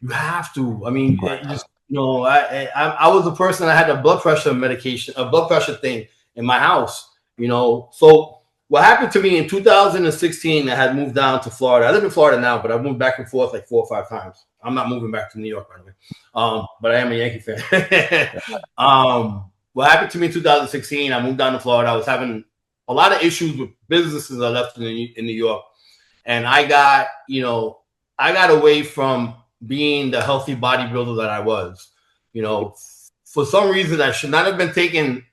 You have to. I mean, just, you know, I was a person that had a blood pressure medication, a blood pressure thing in my house, you know. So what happened to me in 2016, I had moved down to Florida. I live in Florida now, but I've moved back and forth like 4 or 5 times. I'm not moving back to New York, by the way. But I am a Yankee fan. What happened to me in 2016, I moved down to Florida. I was having a lot of issues with businesses I left in New York. And I got away from being the healthy bodybuilder that I was. You know, for some reason, I should not have been taking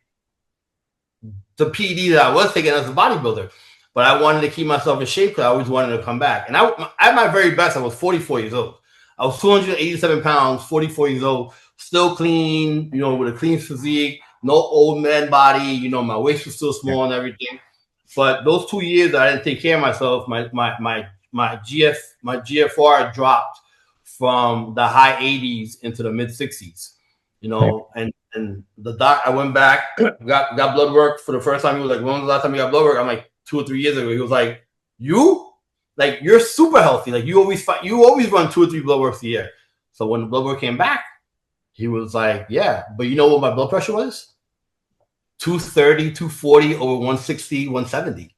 the PD that I was taking as a bodybuilder, but I wanted to keep myself in shape because I always wanted to come back. And at my very best, I was 44 years old. I was 287 pounds, 44 years old, still clean, you know, with a clean physique, no old man body. You know, my waist was still small and everything. But those 2 years that I didn't take care of myself, my GFR dropped from the high 80s into the mid 60s. You know, and the doc, I went back, got blood work for the first time. He was like, when was the last time you got blood work? I'm like, 2 or 3 years ago. He was like, you're super healthy. Like you always run 2 or 3 blood works a year. So when the blood work came back, he was like, yeah, but you know what my blood pressure was? 230, 240 over 160, 170.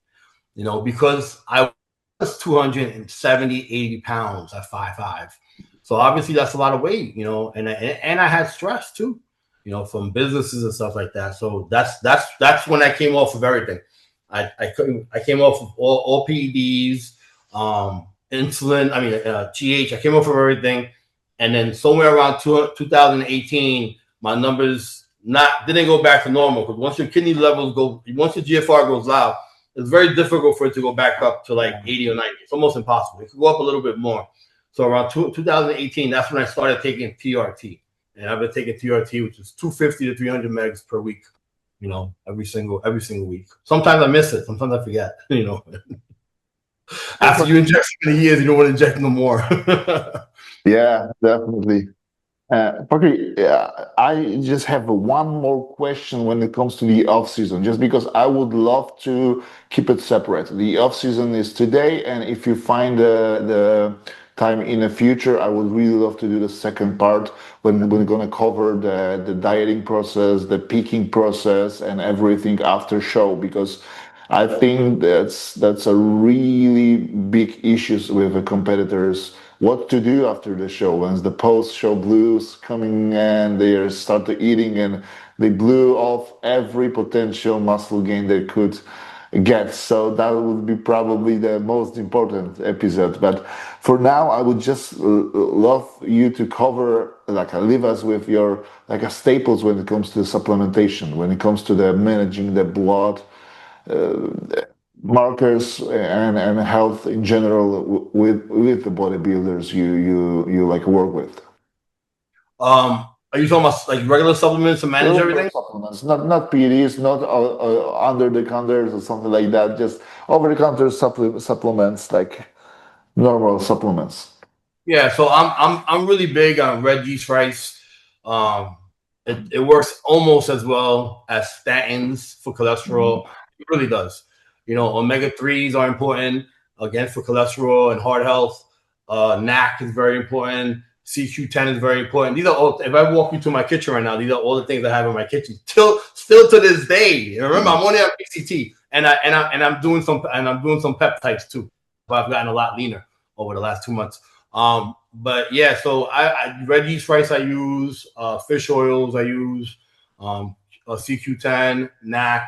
You know, because I was 270, 80 pounds at 5'5". So obviously that's a lot of weight, you know, and I had stress too, you know, from businesses and stuff like that. So that's when I came off of everything. I came off of all PEDs, insulin, GH. I came off of everything, and then somewhere around 2018, my numbers didn't go back to normal, because once your kidney levels once your GFR goes out, it's very difficult for it to go back up to like 80 or 90. It's almost impossible. It could go up a little bit more. So around 2018, that's when I started taking TRT. And I've been taking TRT, which is 250 to 300 megs per week, you know, every single week. Sometimes I miss it. Sometimes I forget, you know. After you inject so many years, you don't want to inject no more. Yeah, definitely. Fakhri, I just have one more question when it comes to the off season, just because I would love to keep it separate. The off season is today, and if you find the time in the future, I would really love to do the second part when we're going to cover the dieting process, the peaking process, and everything after show, because I think that's a really big issues with the competitors. What to do after the show once the post-show blues coming and they start to eating and they blew off every potential muscle gain they could get. So that would be probably the most important episode. But for now, I would just love you to cover, leave us with your staples when it comes to supplementation, when it comes to the managing the blood markers and health in general with the bodybuilders you like work with. Are you talking about like regular supplements to manage everything? Supplements, not PEDs, not under the counters or something like that. Just over the counter supplements, like normal supplements. Yeah, so I'm really big on red yeast rice. It works almost as well as statins for cholesterol. It really does. You know, omega-3s are important, again, for cholesterol and heart health. NAC is very important. CQ10 is very important. These are all, if I walk you to my kitchen right now, these are all the things I have in my kitchen. Still to this day. Remember, I'm only on PCT, and I'm doing some peptides too. But I've gotten a lot leaner over the last 2 months. But yeah, so I red yeast rice I use, fish oils I use, CQ10, NAC,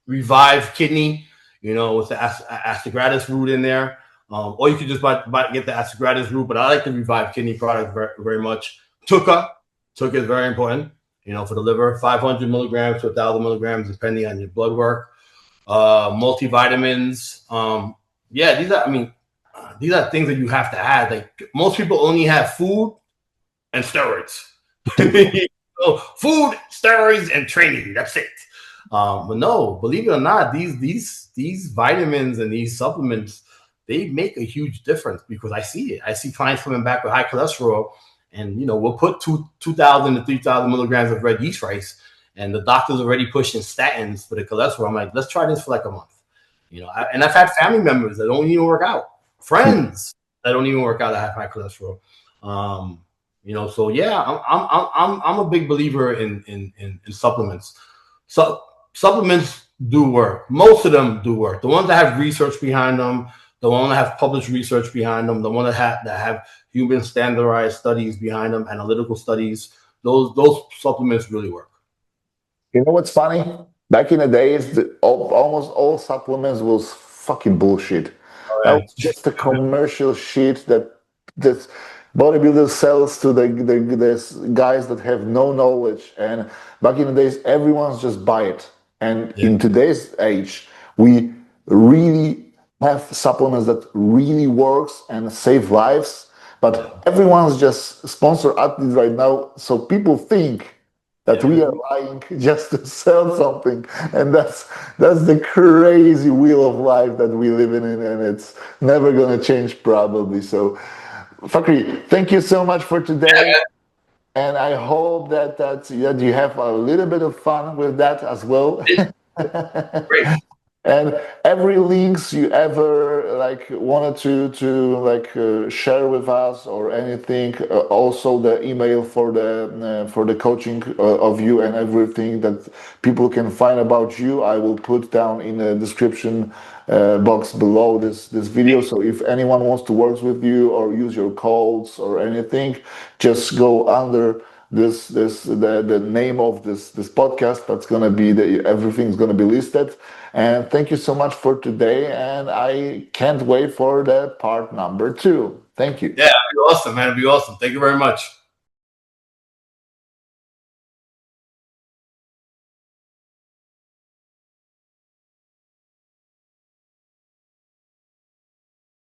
Revive Kidney, with the astragalus root in there. Or you could just get the astragalus root, but I like the Revive Kidney product very, very much. Tuca is very important, for the liver, 500 milligrams to 1,000 milligrams, depending on your blood work. Multivitamins. These are things that you have to have. Like most people only have food and steroids. Food, steroids, and training. That's it. But no, believe it or not, these vitamins and these supplements, they make a huge difference because I see it. I see clients coming back with high cholesterol, and we'll put 2,000 to 3,000 milligrams of red yeast rice, and the doctor's already pushing statins for the cholesterol. I'm like, let's try this for like a month. And I've had family members that don't even work out, friends that don't even work out that have high cholesterol. So yeah, I'm a big believer in supplements. So supplements do work. Most of them do work. The ones that have research behind them, the ones that have published research behind them, the ones that have human standardized studies behind them, analytical studies, those supplements really work. You know what's funny? Back in the days, almost all supplements was fucking bullshit. Right. That was just a commercial shit that bodybuilders sells to the guys that have no knowledge. And back in the days, everyone's just buy it. And in today's age, we really have supplements that really works and save lives. But everyone's just sponsor athletes right now, so people think that we are lying just to sell something, and that's the crazy wheel of life that we live in, and it's never going to change probably. So, Fakhri, thank you so much for today, and I hope that you have a little bit of fun with that as well. Great. And every links you ever wanted to share with us or anything, also the email for the coaching of you and everything that people can find about you, I will put down in the description box below this video. So if anyone wants to work with you or use your codes or anything, just go under the name of this podcast. That's gonna be everything's gonna be listed. And thank you so much for today, and I can't wait for the part number 2. Thank you. Yeah, it'd be awesome, man. It'd be awesome. Thank you very much.